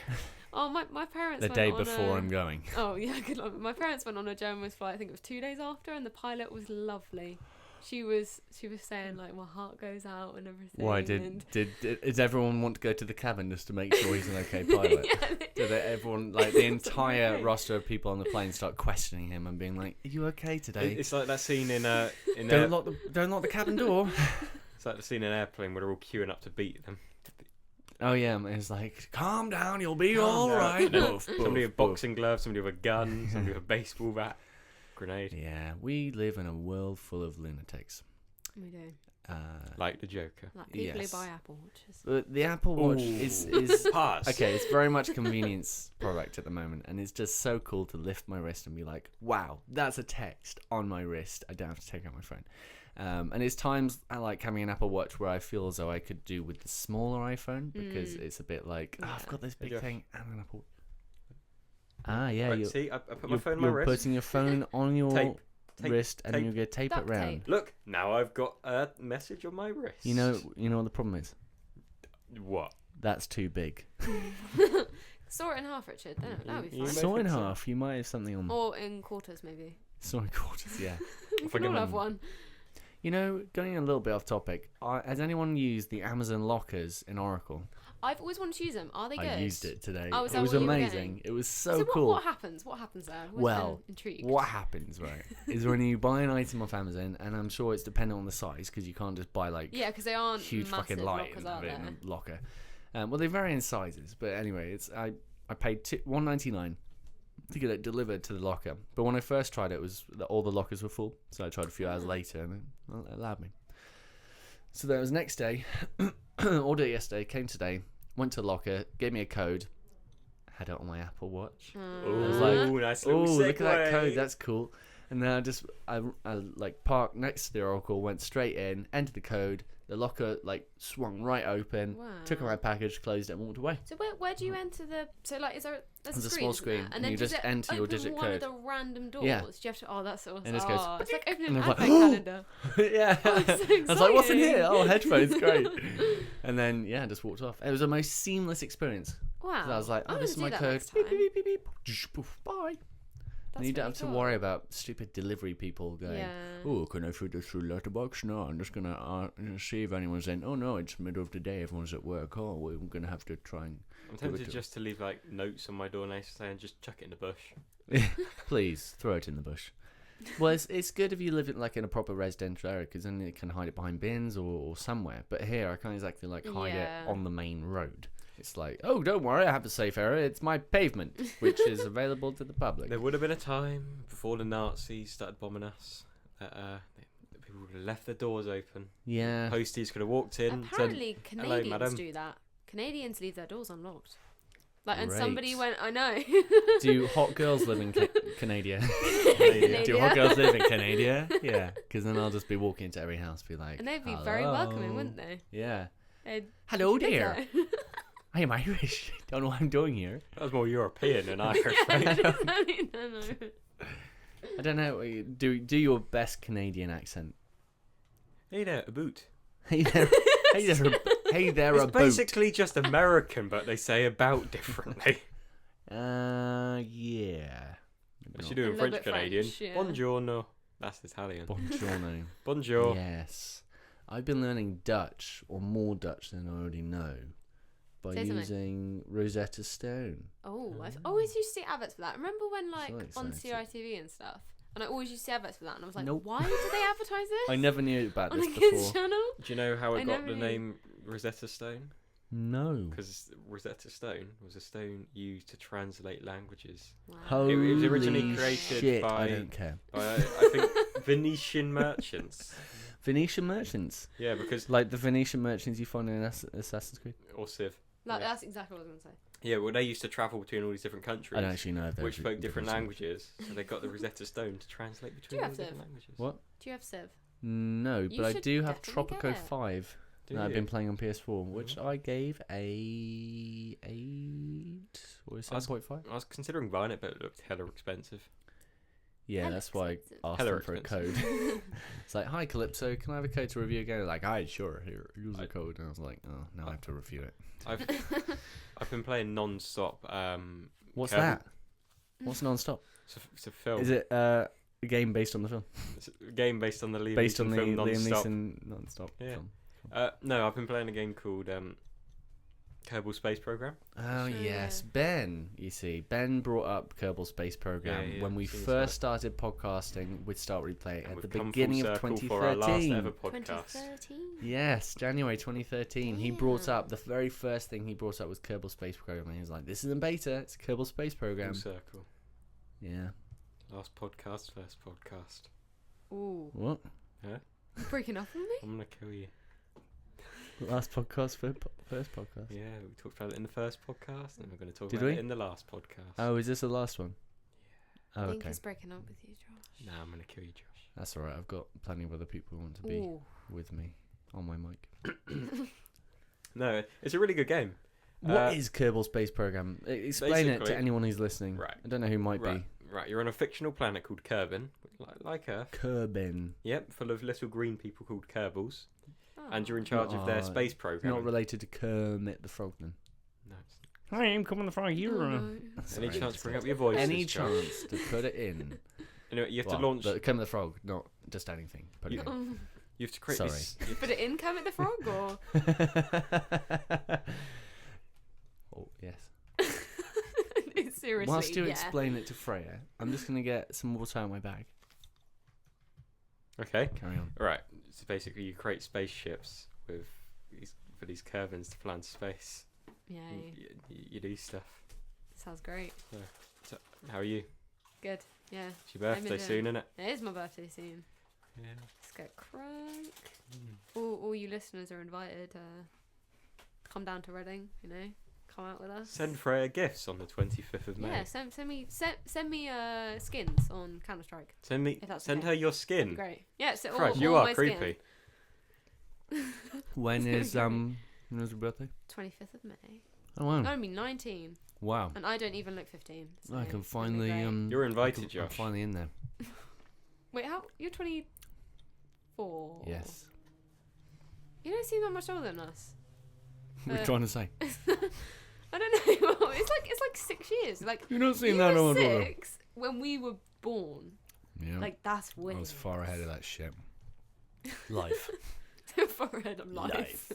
Oh, my parents The went day on before a... I'm going. Oh, yeah, good luck. My parents went on a German flight, I think it was 2 days after, and the pilot was lovely. She was saying, like, my heart goes out and everything. Why and... did everyone want to go to the cabin just to make sure he's an okay pilot? Yeah, Did everyone, like the It's entire okay. roster of people on the plane, start questioning him and being like, "Are you okay today? It's like that scene in Don't lock the cabin door." It's like the scene in Airplane where they're all queuing up to beat them. Oh yeah, it's like, "Calm down, you'll be Calm all down. right." No, Boof, Somebody boof, with boof. boxing gloves, somebody with a gun, somebody with a baseball bat, grenade, Yeah, we live in a world full of lunatics. We do. like the Joker. Like, people Yes. who buy Apple Watches. But the Apple Watch Ooh. is Pass. okay. It's very much a convenience product at the moment, and it's just so cool to lift my wrist and be like, "Wow, that's a text on my wrist. I don't have to take out my phone." And it's times I like having an Apple Watch where I feel as though I could do with the smaller iPhone because it's a bit like, oh, I've Yeah. got this big Josh. thing and an Apple. Ah, yeah, Right, you're, see, I put my you're, phone on my you're wrist. putting your phone on your Tape, wrist, and then tape. you're gonna tape Duct it round. tape. Look, now I've got a message on my wrist. You know what the problem is? what? That's too big. Saw it in half, Richard. That would be You fine. may Saw in think so. half. You might have something on. Or in quarters, maybe. Saw in quarters. Yeah. We Forget can all have them. one. You know, going a little bit off topic, has anyone used the Amazon lockers in Oracle? I've always wanted to use them. Are they good? I used it today. Oh, is It that was what you were amazing. getting? It was So so cool. what happens? What happens there? I've always Well, been intrigued. What happens, right, is when you buy an item off Amazon, and I'm sure it's dependent on the size because you can't just buy like Yeah, because they aren't huge massive fucking light lockers, and are have it there? in a locker. Well, they vary in sizes, but anyway, I paid $1.99 to get it delivered to the locker. But when I first tried it, all the lockers were full, so I tried a few hours later, and it allowed me. So that was next day. Ordered it yesterday, came today, went to the locker, gave me a code, had it on my Apple Watch. Ooh, was like, nice Oh, little look at that segue. code, that's cool. And then I like parked next to the Oracle, went straight in, entered the code. The locker like swung right open. Took Wow. my package, closed it, and walked away. So where do you enter the? So like, is there? There's There's a a small screen, screen, isn't there? and then you does just it enter your open digit one code. of the random doors. Yeah. Do you have to? Oh, that's awesome. And it just goes, Oh, it's like opening and an I'm like, advent "Oh." calendar. Yeah. Oh, it's so I was like, what's in here? exciting. Oh, headphones, great. And then yeah, just walked off. It was the most seamless experience. Wow. 'Cause I was like, I'm oh, this is gonna my do that code. next Beep, time. beep, beep, beep, beep. Poof, bye. And That's you don't really have to cool. worry about stupid delivery people going, Yeah. oh, can I fit this through letterbox? No, I'm just going to see if anyone's in. Oh, no, it's middle of the day. Everyone's at work. Oh, we're going to have to try and... I'm Give it tempted to just to leave like notes on my door next saying just chuck it in the bush. Please, throw it in the bush. Well, it's good if you live in, like in a proper residential area because then you can hide it behind bins or somewhere. But here, I can't exactly like hide Yeah. it on the main road. It's like, oh, don't worry, I have a safe area. It's my pavement, which is available to the public. There would have been a time before the Nazis started bombing us that people would have left their doors open. Yeah. Posties could have walked in. Apparently, "Hello, Canadians madam." do that. Canadians leave their doors unlocked. Like, and somebody Great. went, I know. Do hot girls live in Canada? Canada. Do hot girls live in Canada? Yeah, because then I'll just be walking into every house, be like, And they'd be very welcoming, "Hello." wouldn't they? Yeah. They'd Hello live there. I am Irish. Don't know what I'm doing here. That was more European than Irish. I Right? know. I don't know. Do your best Canadian accent. Hey there, a boot. Hey there. Hey there. Hey there. It's A boat. basically just American, but they say about differently. Yeah. What you do A in little French bit Canadian? French, yeah. Buongiorno. That's Italian. Buongiorno. Bonjour. Yes. I've been learning Dutch, or more Dutch than I already know, by Say something. using Rosetta Stone. Oh, I've always used to see adverts for that. Remember when, like, So on exciting. CITV and stuff? And I always used to see adverts for that, and I was like, Nope. why do they advertise this? I never knew about on this a kids before. channel? Do you know how I it got never the knew. name Rosetta Stone? No. Because Rosetta Stone was a stone used to translate languages. Wow. Holy It was originally created shit, by- I don't care. I think Venetian merchants. Venetian merchants. Yeah, because Like the Venetian merchants you find in Assassin's Creed. or Civ. Like, Yeah. that's exactly what I was going to say. Yeah, well, they used to travel between all these different countries, I don't actually know if which spoke different languages. languages. So they got the Rosetta Stone to translate between you all have the different Civ? languages. What? Do you have Civ? No, You but I should do have definitely Tropico get it. 5 Do that I've you? been playing on PS4, which Mhm. I gave a 8 or I was- 7.5. I was considering buying it, but it looked hella expensive. Yeah, Hella that's why expensive. I asked Hella them for a code. expensive. It's like, hi Calypso, can I have a code to review again? Like, hi, sure, here, use the I- code. And I was like, oh, now I have to review it. I've been playing non-stop. What's Kirby. that? What's non-stop? It's a film. Is it a game based on the film? It's a game based on the Liam Based Neeson on the film Liam non-stop. Neeson non-stop Yeah. film. No, I've been playing a game called Kerbal Space Program. Oh Sure, yes, yeah. Ben. You see, Ben brought up Kerbal Space Program Yeah, when we seen first that. started podcasting with Start Replay And at the we've come full beginning of circle for our last 2013. ever podcast. 2013. Yes, January 2013. He brought up Damn. the very first thing he brought up was Kerbal Space Program, and he was like, "This isn't beta; it's Kerbal Space Program." Full circle. Yeah. Last podcast, first podcast. Ooh. What? You breaking up with me? I'm gonna kill you. Last podcast, first podcast. Yeah, we talked about it in the first podcast, and we're going to talk Did about we? it in the last podcast. Oh, is this the last one? I Oh, think okay. he's breaking up with you, Josh. Nah, I'm going to kill you, Josh. That's all right. I've got plenty of other people who want to be Ooh. with me on my mic. No, it's a really good game. What is Kerbal Space Program? Explain it to basically- anyone who's listening. Right. I don't know who might Right, right. You're on a fictional planet called Kerbin, like Earth. be. Kerbin. Yep, full of little green people called Kerbals, and you're in Oh. charge of their Oh, space program. Not related to Kermit the Frogman. No, it's Hi, I'm coming the frog. You're Oh, no. any chance to bring up your voice? Any chance to put it in. Anyway, you have Well, to launch. but Kermit the Frog, not just anything. Put it Oh. You have to create Sorry. this. Put it in Kermit the Frog, or in. Oh yes. seriously? Whilst you yeah. explain it to Freya, I'm just gonna get some water out of my bag. Okay. Carry on. Right. So basically, you create spaceships for these Kerbins to fly into space. Yay! You do stuff. Sounds great. So, how are you? Good. Yeah. It's your birthday enjoying soon, isn't it? It is my birthday soon. Yeah. Let's get crunk. All you listeners are invited. Come down to Reading. You know, come out with us. Send Freya gifts on the 25th of May. Yeah, send me skins on Counter Strike. Send If that's send okay. her your skin. Great. Yeah, so Christ, all you my are skin. creepy. When It's is very when is your birthday? 25th of May. Oh wow. I'm only 19, Wow. and I don't even look 15. So I can it's gonna be finally great. You're invited, I'm Josh. finally in there. Wait, how? You're 24. Yes. You don't seem that much older than us. What are you Uh, trying to say? I don't know. it's like 6 years. Like You're not seeing you that were old. 6 when we were born. Yeah. Like that's I weird. was far ahead of that shit. Life. Far ahead of life.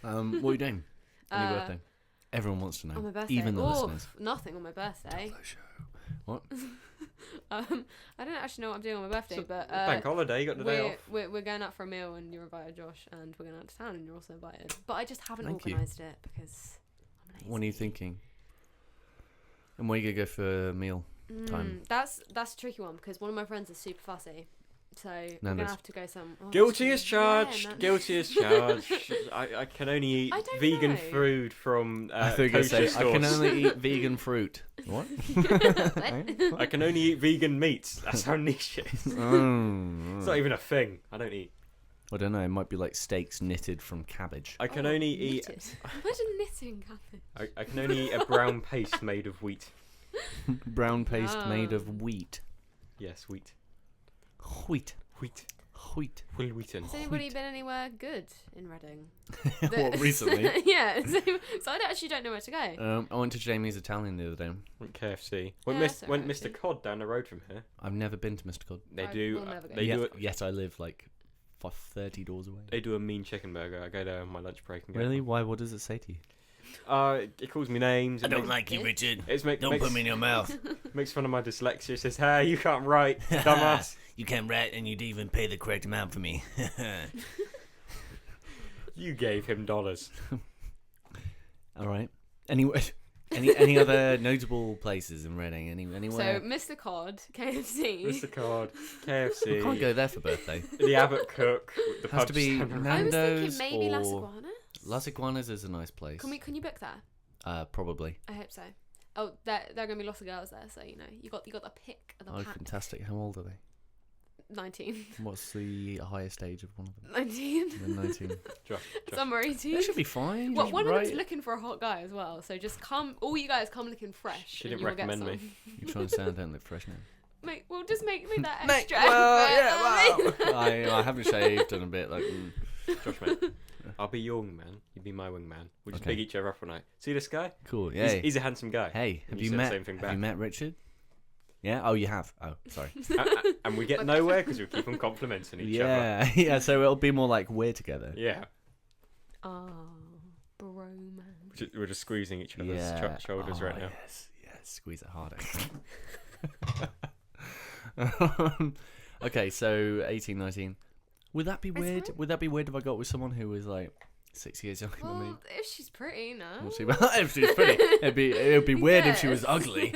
What are you doing on your Uh, birthday? Everyone wants to know. On my birthday. Even the oh, listeners. nothing on my birthday. What? I don't actually know what I'm doing on my birthday, So, but Bank holiday, you got the day off. we're going out for a meal and you're invited, Josh, and we're going out to town and you're also invited. But I just haven't Thank you. organised it because I'm lazy. What are you thinking? And where are you gonna go for a meal? time? That's a tricky one because one of my friends is super fussy. So we're Nando's. gonna have to go some. Oh, Guilty actually, as charged. yeah, Guilty as charged. I can only eat I don't vegan know. food from I thought you were kosher gonna say I can stores. only eat vegan fruit. What? I can only eat vegan meats. That's how niche it is. Oh, It's not even a thing. I don't eat. I don't know. It might be like steaks knitted from cabbage. I can Oh, only eat. knitted. Imagine knitting cabbage. I can only eat a brown paste made of wheat. Brown paste made Yum. of wheat. Yes, wheat. Wheat. Wheat. Wheat. Will Wheaton. Has anybody been anywhere good in Reading? What, recently? Yeah. So I actually don't know where to go. I went to Jamie's Italian the other day. Went KFC. Went, Yeah, that's went alright, Mr. actually. Cod down the road from here. I've never been to Mr. Cod. They I do. will never go. They do. Yet I live like 30 doors away. They do a mean chicken burger. I go there on my lunch break and go. Really? Why? What does it say to you? It calls me names. It makes, like you, Richard. It's makes in your mouth. makes fun of my dyslexia. It says, "Hey, you can't write, dumbass." You can't write and you'd even pay the correct amount for me. You gave him dollars. All right. Anyway, any other notable places in Reading? Anywhere? So Mr. Cod, KFC. Mr. Cod, We KFC, can't go there for birthday. the Abbott Cook, the Has pub to be stand. I was Nando's thinking maybe Las or Iguanas. Las Iguanas is a nice place. Can you book there? Probably. I hope so. Oh, there are gonna be lots of girls there, so you know you got the pick of the Oh, pack. fantastic! How old are they? 19. What's the highest age of one of them? 19. They're 19. Josh. Some are 18. That should be fine. Well, one right? of them's looking for a hot guy as well, so just come. All you guys come looking fresh. She and didn't you will get recommend some. You're trying to say I don't look fresh now. Mate, well, just make that Mate, extra. well, effort. I haven't shaved in a bit. Like, Josh, mate. I'll be your wingman. You be my wingman. We'll just Okay. big each other up all night. See this guy? cool. Yeah. He's a handsome guy. Hey, And have you you said the met? same thing Have back. you met Richard? Yeah. Oh, you have. Oh, sorry. And we get nowhere because we keep on complimenting each other. Yeah, yeah. So it'll be more like we're together. Yeah. Oh, bro, man. We're just squeezing each other's Yeah. shoulders Oh, right now. Yes, yes. Squeeze it harder. Okay, so 18, 19. Would that be That's weird? fine. Would that be weird if I got with someone who was like 6 years younger than me? Well, if she's pretty, no. We'll see. If she's pretty, it'd be weird if she was Yes. ugly.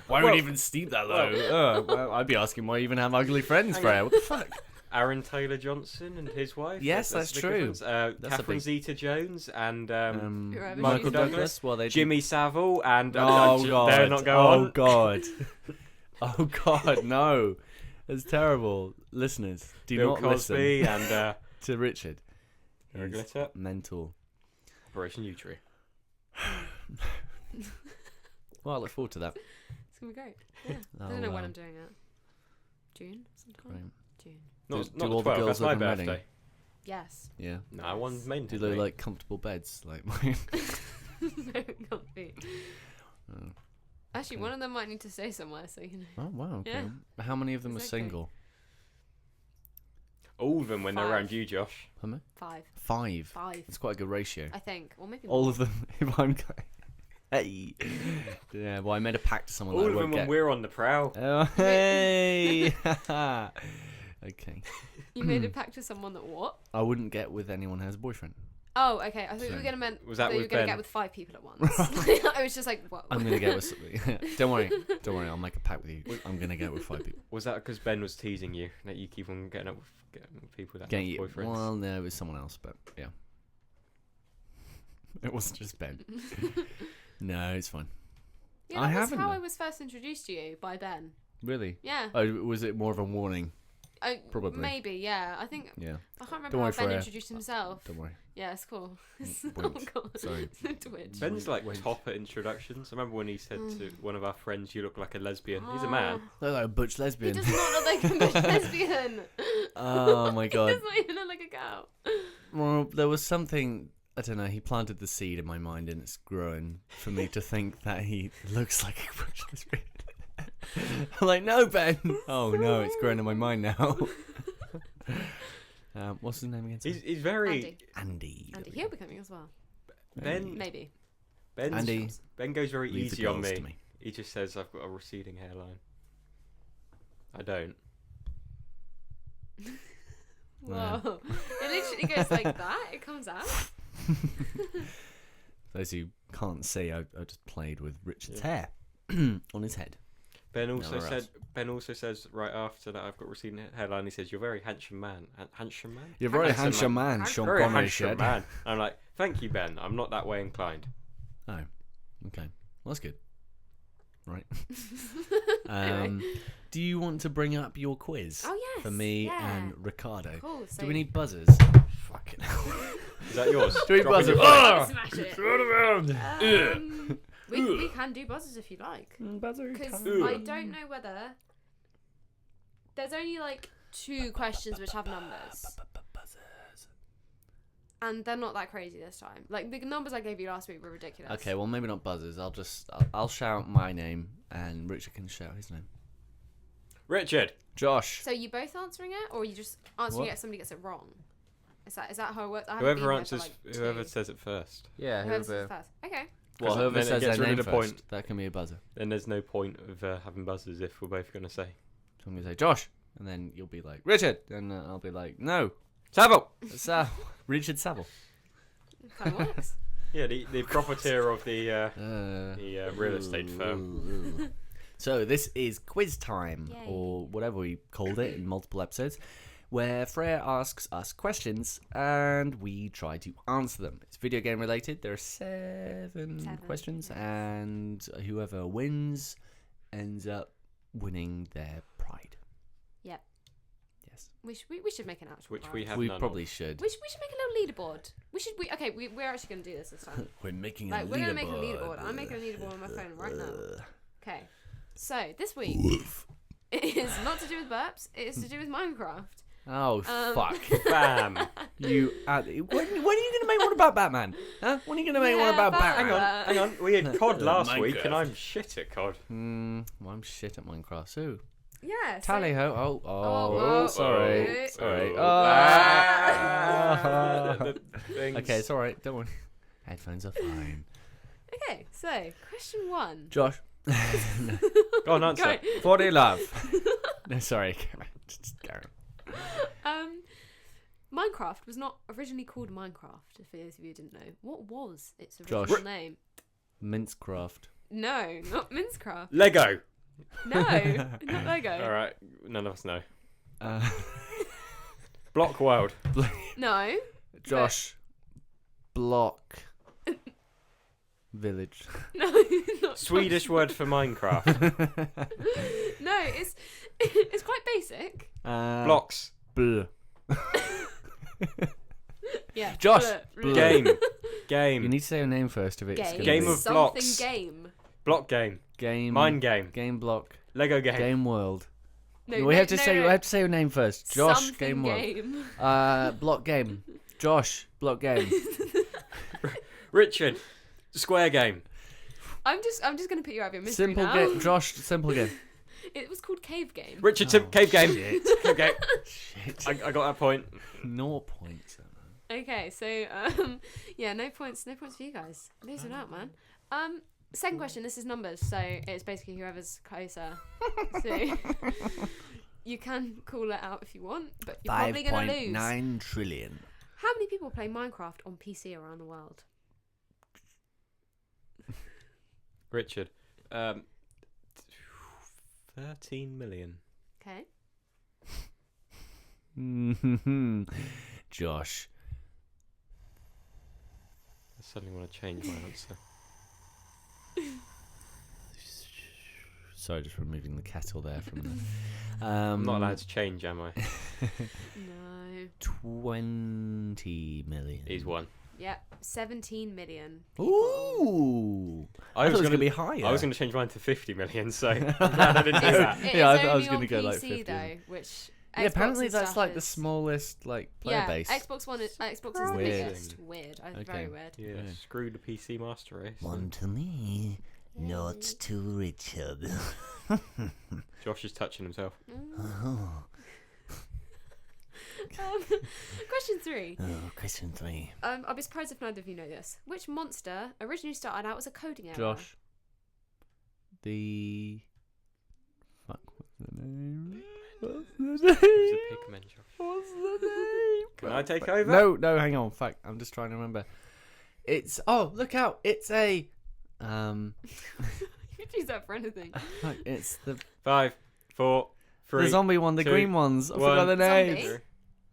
Why would Well- you even steep that low? Well, I'd be asking why you even have ugly friends, Freya. What the fuck? Aaron Taylor Johnson and his wife. Yes, that's the true. difference. That's a Catherine big- Zeta-Jones and Whoever Michael she's Douglas. Well, they Jimmy Savile and Oh god! they're not going oh on. god! Oh god! No, that's terrible. Listeners, do Bill not Cosby listen and to Richard. Eric He's Glitter. mental. Operation Utri. Well, I look forward to that. It's gonna be great. Yeah. I Oh, don't know when wow. I'm doing it. June sometime. Great. June. Not, Do not all the the 12th, girls that's my live in Reading? birthday. Yes. Yeah. No, I won main. Do they like comfortable beds like mine? No, it can't be. Oh. Actually, one of them might need to stay somewhere, so you know. Oh wow. Okay. Yeah. How many of them are Exactly. single? All of them when they're 5. around you, Josh. How many? 5. 5. 5. That's quite a good ratio. I think, or maybe All more. of them. If I'm going. Hey. Yeah. Well, I made a pact to someone All that of I them won't when get. we're on the prowl. Oh, hey! Okay. You made a pact with someone that what? I wouldn't get with anyone who has a boyfriend. Oh, okay. I thought you So- were gonna meant Was that you were with gonna Ben? get with 5 people at once. I was just like, what? I'm gonna get with. Don't worry. I'll make a pact with you. I'm gonna get with 5 people. Was that because Ben was teasing you that you keep on getting with people that Getting you. have boyfriends? Well, no, it was someone else, but yeah. It wasn't just Ben. No, it's fine. Yeah, I that was haven't, how though. I was first introduced to you by Ben. Really? Yeah. Oh, was it more of a warning? Probably. Maybe, yeah. I think Yeah. I can't remember Don't how worry, Ben Freya. introduced himself. Don't worry. Yeah, it's cool. Wink. Oh god. Sorry. Twitch. Ben's like Wait. top at introductions. I remember when he said to one of our friends, "You look like a lesbian." He's a man. Look like a butch He lesbian. does not look like a butch lesbian. Oh my He god. does not even look like a cow. Well, there was something. I don't know. He planted the seed in my mind, and it's grown for me to think that he looks like a butch lesbian. I'm like, no, Ben. Oh no, it's grown in my mind now. What's his name again? He's very Andy. Andy. He'll be coming as well. Ben. Maybe. Ben's, Andy, Ben goes very leave the easy on girls me. to me. He just says I've got a receding hairline. I don't. Yeah. Whoa. It literally goes like that. It comes out. Those who can't see, I just played with Richard's Yeah. hair on his head. Ben also Nowhere said. else. Ben also says right after that I've got receding hairline. He says you're a very handsome man. Handsome man. You're a very Handsome handsome man. man, Sean Very Connery handsome said. man. I'm like, thank you, Ben. I'm not that way inclined. Oh, okay. Well, that's good. Right. Anyway. Do you want to bring up your quiz Oh yes. for me yeah. and Ricardo? Cool. So Do we need buzzers? Fucking hell. Is that yours? Do we Dropping buzzer? your Oh! phone. Smash it. Throw it around. We can do buzzers if you like. Buzzer. Because time. I don't know whether there's only like 2 questions which have numbers, Buzzers. and they're not that crazy this time. Like the numbers I gave you last week were ridiculous. Okay, well maybe not buzzers. I'll shout my name and Richard can shout his name. Richard. Josh. So you both answering it, or are you just answering What? it if somebody gets it wrong? Is that how it works? I haven't been Whoever here answers, for, like, whoever 2. says it first. Yeah, Whoever says first. Okay. Well, whoever then it says gets their rid name of the first, point. that can be a buzzer. Then there's no point of having buzzers if we're both going to say. So I'm gonna say Josh, and then you'll be like Richard, and I'll be like no, Savile. Richard Savile. Kind of works. Yeah, the proprietor of the real estate firm. So this is quiz time, Yay. or whatever we called it in multiple episodes, where Freya asks us questions and we try to answer them. It's video game related. There are seven questions, yes. and whoever wins ends up winning their pride. Yep. Yes. We should make an actual. Which prize. we have We none probably of. should. We should make a little leaderboard. We're actually going to do this time. We're making Like, we're going to make a leaderboard. I'm making a leaderboard on my phone right now. Okay. So this week it is not to do with burps. It is to do with Minecraft. Oh, fuck. Bam! You. When are you going to make one about Batman? Huh? When are you going to make one about Batman. Batman? Hang on. We had COD last week, Minecraft. and I'm shit at COD. Well, I'm shit at Minecraft. So, Yeah. tally ho. Oh, Sorry. oh, Sorry. The things. Okay, it's alright. Don't worry. Headphones are fine. Okay. So question 1. Josh. Go on, answer. Go. What do you love? No, sorry. Just Karen. Minecraft was not originally called Minecraft. For those of you who didn't know, what was its Josh. original name? Mincecraft. No, not Minecraft. Lego. No, not Lego. All right, none of us know. Uh, Block World. No. Josh. Block. Village. No, not Swedish word for Minecraft. No, it's quite basic. Blocks. Blah. Yeah. Josh, Bleh. Game. You Game. need to say your name first if it's Game. gonna Game be- of Something blocks. game. Block game. Game. Mine game. Game block. Lego game. Game world. No, we no, have to no, say. no. We have to say your name first. Josh. Something Game world. game. Block game. Josh. Block game. Richard. Square game. I'm just gonna put you out of your misery Simple now. game. Josh. Simple game. It was called Cave Game. Richard. Oh, Cave game. shit. Cave game. Shit. I got that point. 0 points. Okay, so yeah, no points for you guys. Lose it out, man. Second question. This is numbers, so it's basically whoever's closer. So you can call it out if you want, but you're probably gonna lose. 5.9 trillion. How many people play Minecraft on PC around the world? Richard. 13 million. Okay. Josh. I suddenly want to change my answer. Sorry, just removing the kettle there from the. I'm not allowed to change, am I? No. 20 million. He's one. Yep. 17 million. People. Ooh! I thought it was going to be higher. I was going to change mine to 50 million, so I didn't do that. It Yeah, is I was only gonna on go like PC 50. though, which Yeah, Xbox apparently and that's stuff like the is- smallest player base. Xbox One is Xbox is the Weird. biggest. Weird. Okay. Very weird. Yeah, Yeah. screw the PC Master Race. One to me, not to Richard. Josh is touching himself. Oh, Question 3. question 3. I'll be surprised if neither of you know this. Which monster originally started out as a coding error? Josh. The. Fuck, what's the name? What's the He's name? a pigman, Josh. What's the name? Can I take over? No, hang on. Fuck, I'm just trying to remember. It's. Oh, look out. It's a. You could use that for anything. Fuck, it's the 5, 4, 3. the zombie one, the 2, green ones. I 1. forgot the name. Zombie?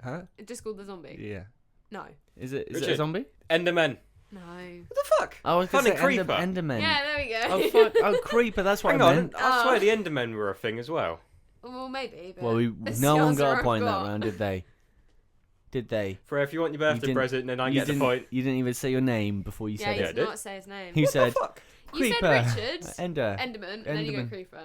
Huh? It's just called the zombie. Yeah. No. Is it a Richard. zombie? Enderman. No. What the fuck? Oh, I was gonna Funny say creeper. Enderman. Yeah, there we go. Oh, fuck. Oh, creeper. That's what Hang I on. meant. I swear the Endermen were a thing as well. Well, maybe. But Well, that's no the one answer got a I've point that got. round, did they? Did they? Freya, if you want your birthday didn't- present, then I You get the didn't- point. You didn't even say your name before you Yeah, said you I it. did did. not say his name. He said Fuck. You creeper. said Richard, Ender. Enderman, and then you go Enderman. Creeper.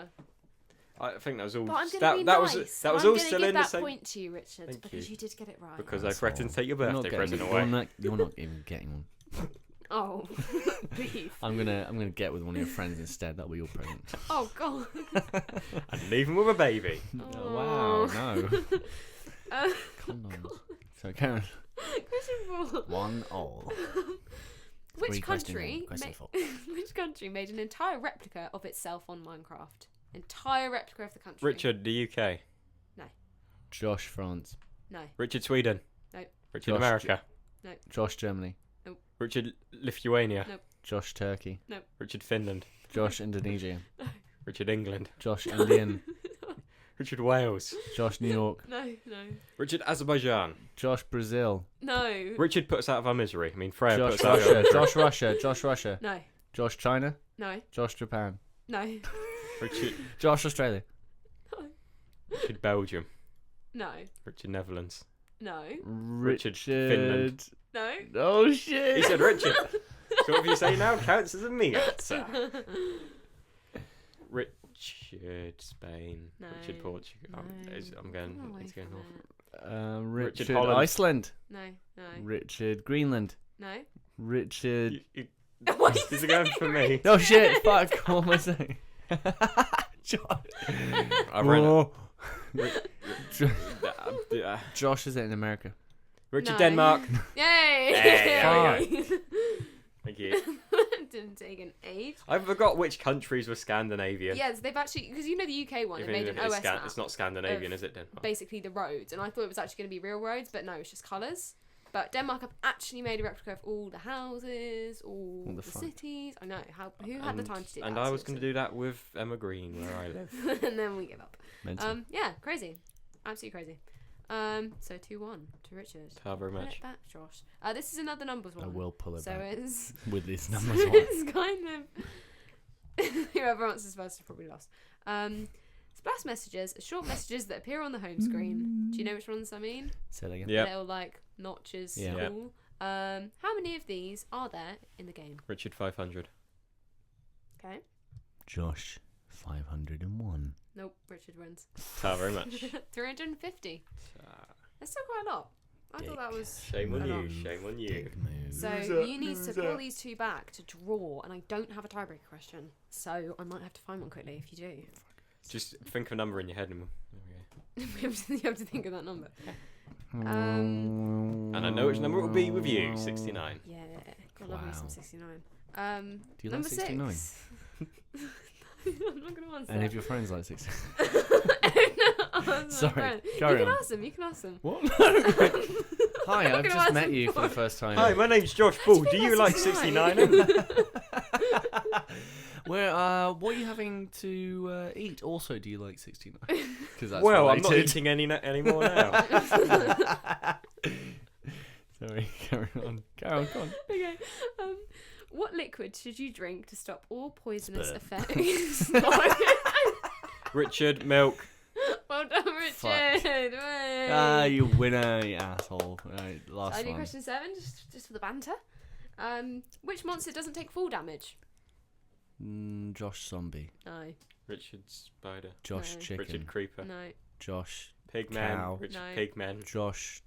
I think that was all. But I'm that gonna be that nice. was that was I'm all gonna still give in the that same. point to you, Richard, Thank because you. you did get it right. Because I Asshole. threatened to take your You're not birthday getting- present you're away. not- You're not even getting one. Oh, beef. I'm gonna get with one of your friends instead. That'll be your present. Oh God. And leave him with a baby. Oh, wow, no. Uh, Condoms. So Karen, question 4. 1-all. Which Three question country? in, question 4. Which country made an entire replica of itself on Minecraft? Entire replica of the country. Richard, the UK. Josh, France. No. Richard, Sweden. No. Richard, Josh, America. Josh, Germany. Richard Lithuania. Nope. Josh Turkey. Richard Finland. Josh Indonesia. Richard England. Josh Indian. Richard Wales. Josh New York. No. Richard Azerbaijan. Josh Brazil. No. Richard puts out of our misery. I mean, Freya Josh puts out of our Russia. misery. Josh Russia. Josh Russia. No. Josh China. No. Josh Japan. No. Richard, Josh Australia. Richard Belgium. No. Richard Netherlands. No. Richard Finland. No. Oh shit. He said Richard. So what you say now counts as a me answer. Richard Spain. No. Richard Portugal. No. I'm going. Come away It's going from off. it. Richard Holland. Iceland. No. Richard Greenland. No. Richard. What Is it going for me? Oh shit! Fuck! What am I saying? I ran it. Oh. Uh, Josh is it in America? Richard No. Denmark. Yay! Hey, Fuck. Thank you. Didn't take an age. I forgot which countries were Scandinavian. Yes, they've actually, because you know the UK one, it Even made if an OS map. it's not Scandinavian, of is it, Denmark? Basically the roads, and I thought it was actually going to be real roads, but no, it's just colours. But Denmark have actually made a replica of all the houses, all What the the fuck? cities. I know who had the time to do that? And I was going to do that with Emma Green, where I live. and then we give up. Mental. Yeah, crazy, absolutely crazy. So 2-1 to Richard. Thank you very Put much. it back, Josh. This is another numbers one. I will pull it So back it's with these so numbers on. it's kind of whoever answers first is probably lost. Splash messages are short messages that appear on the home screen. Do you know which ones I mean? Say that again. Yep. Little like notches. Yeah. Yep. Cool. How many of these are there in the game? Richard 500. Okay. Josh, 501. Nope. Richard wins. Thank you very much. 350. That's still quite a lot. I thought that was Shame on a lot. you. Shame on you. Big move. So you need to pull these two back to draw, and I don't have a tiebreaker question, so I might have to find one quickly if you do. Just think of a number in your head and there we go. You have to think of that number. And I know which number it will be with you. 69. Yeah, I love me some Wow. 69. Do you like number 69? 6. I'm not gonna answer. Any of your friends like 69? No, Sorry, you carry can on. ask them. You can ask them. What? I'm Hi, not I've gonna just ask met them you for the for- first time. Hi, my name's Josh Bull. Do you like 69? Where? What are you having to eat? Also, do you like 69? Because that's Well, I'm not related. eating any more now. Sorry, carry on. Carry on, go on. Okay. What liquid should you drink to stop all poisonous Sperm. effects? Richard, milk. Well done, Richard. Fuck. Way. You winner, you asshole. Right, last I do one. question 7, just for the banter. Which monster doesn't take full damage? Josh Zombie. No. Richard Spider. Josh No. Chicken. Richard Creeper. No. Josh. Pigman. Cow. Richard No. Pigman. Josh.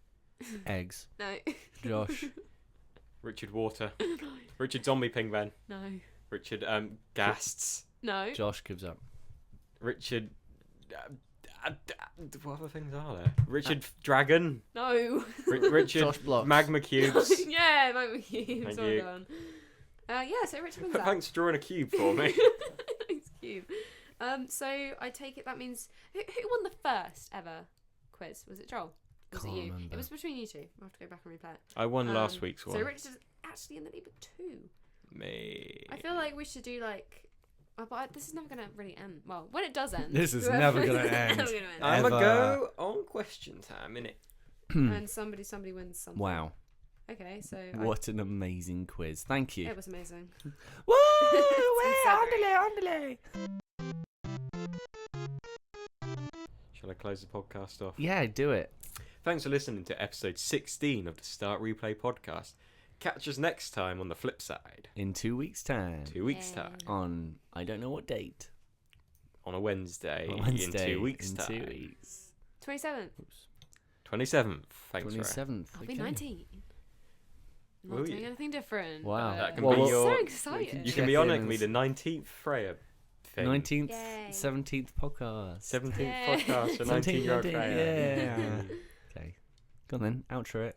Eggs. No. Josh. Richard Water. Richard Zombie Pigman. No. Richard Gasts. No. Josh gives up. Richard. What other things are there? Richard Dragon. No. Richard Josh Blocks. Magma Cubes. Yeah, Mike McCube. Thank Well you. done. Yeah, so Richard wins that. Thanks for drawing a cube for me. Thanks, Cube. So I take it that means who won the first ever quiz? Was it Joel? Was Can't it you? remember. It was between you two. I'll have to go back and replay it. I won last week's So one. Richard is actually in the lead with 2. Me. I feel like we should do like. But this is never gonna really end. Well, when it does end, This is whoever- never gonna it's end. never gonna end. I'm Ever. gonna go on question time, innit? And somebody wins something. Wow. Okay, so What an amazing quiz. Thank you. it was amazing. Woo! It's so Andale, andale. Shall I close the podcast off? Yeah, do it. Thanks for listening to episode 16 of the Start Replay podcast. Catch us next time on the flip side. In 2 weeks' time. 2 weeks' Yay. time. On, I don't know what date. On a Wednesday. On Wednesday. In 2 weeks' in time. 2 weeks. 27th. 27th. Thanks, Ray. 27th. I'll be okay. 19. I'm Will not doing you? anything different. Wow. but- That can Well, be well- your. So excited. You can be on it. It can be Check-ins. the 19th Freya thing. 19th, Yay. 17th podcast. 17th Yay. podcast for 19-year-old 19, Freya. yeah. Okay. Go on then. Outro it.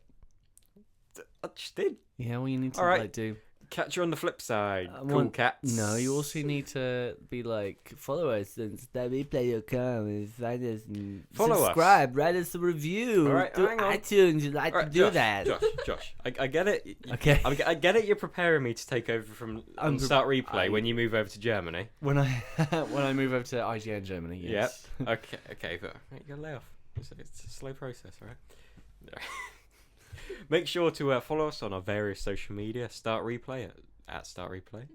I just did. Yeah, well, you need to All right. like do. Catch you on the flip side, I cool want- cats. No, you also need to be like, follow us on StarReplay.com and find us and Follow us. subscribe, write us a review. All right, do hang on. iTunes, you'd like All to right, do Josh, that. Josh, I get it. Okay. I get it. You're preparing me to take over from I'm Start Replay I- when you move over to Germany. When I move over to IGN Germany, yes. Yep. Okay, but you gotta lay off. It's a slow process, all right? Make sure to follow us on our various social media. Start Replay at Start Replay.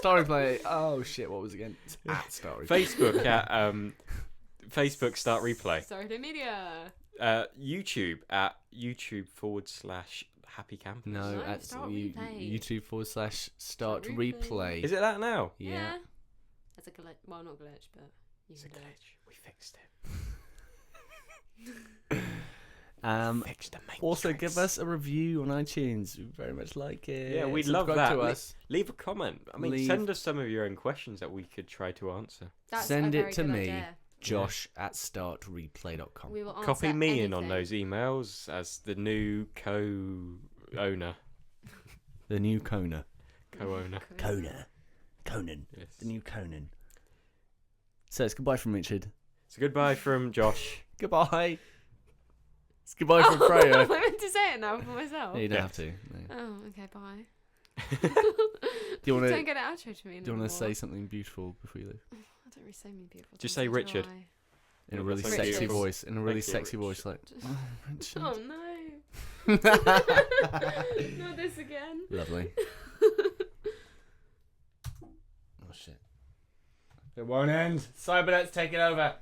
StarReplay. Oh shit, what was it again? It's at StarReplay. Facebook at Facebook Start Replay. Sorry, media. YouTube at YouTube/Happy Campers. No, No, at Start Replay. YouTube/Start Replay. Replay. Is it that now? Yeah. That's a glitch. Well, not glitch, but you It's a can do it. glitch. We fixed it. Fixed the main Also, give us a review on iTunes. We very much like it. Yeah, we'd love Subscribe that. to us. Leave a comment. I mean, Leave- send us some of your own questions that we could try to answer. That's Send a it very to good me. idea. Josh at startreplay.com. We will answer Copy me in on anything. those emails as the new co-owner. The new Kona. Co-owner. Conan. Yes. The new Conan. So it's goodbye from Richard. So goodbye from Josh. Goodbye. It's goodbye from Freya. I'm meant to say it now for myself. No, you don't Yeah. have to. No. Oh, okay, bye. Do you want Don't to? get an outro to me Do you want anymore. to say something beautiful before you leave? I don't really say many beautiful Just things, say do Richard. I? In a Yeah, really that's sexy Richard. voice. In a really Thank you, sexy Richard. voice, like. Oh, Richard. Oh no. Not this again. Lovely. Oh shit. It won't end. Cybernet's taking over.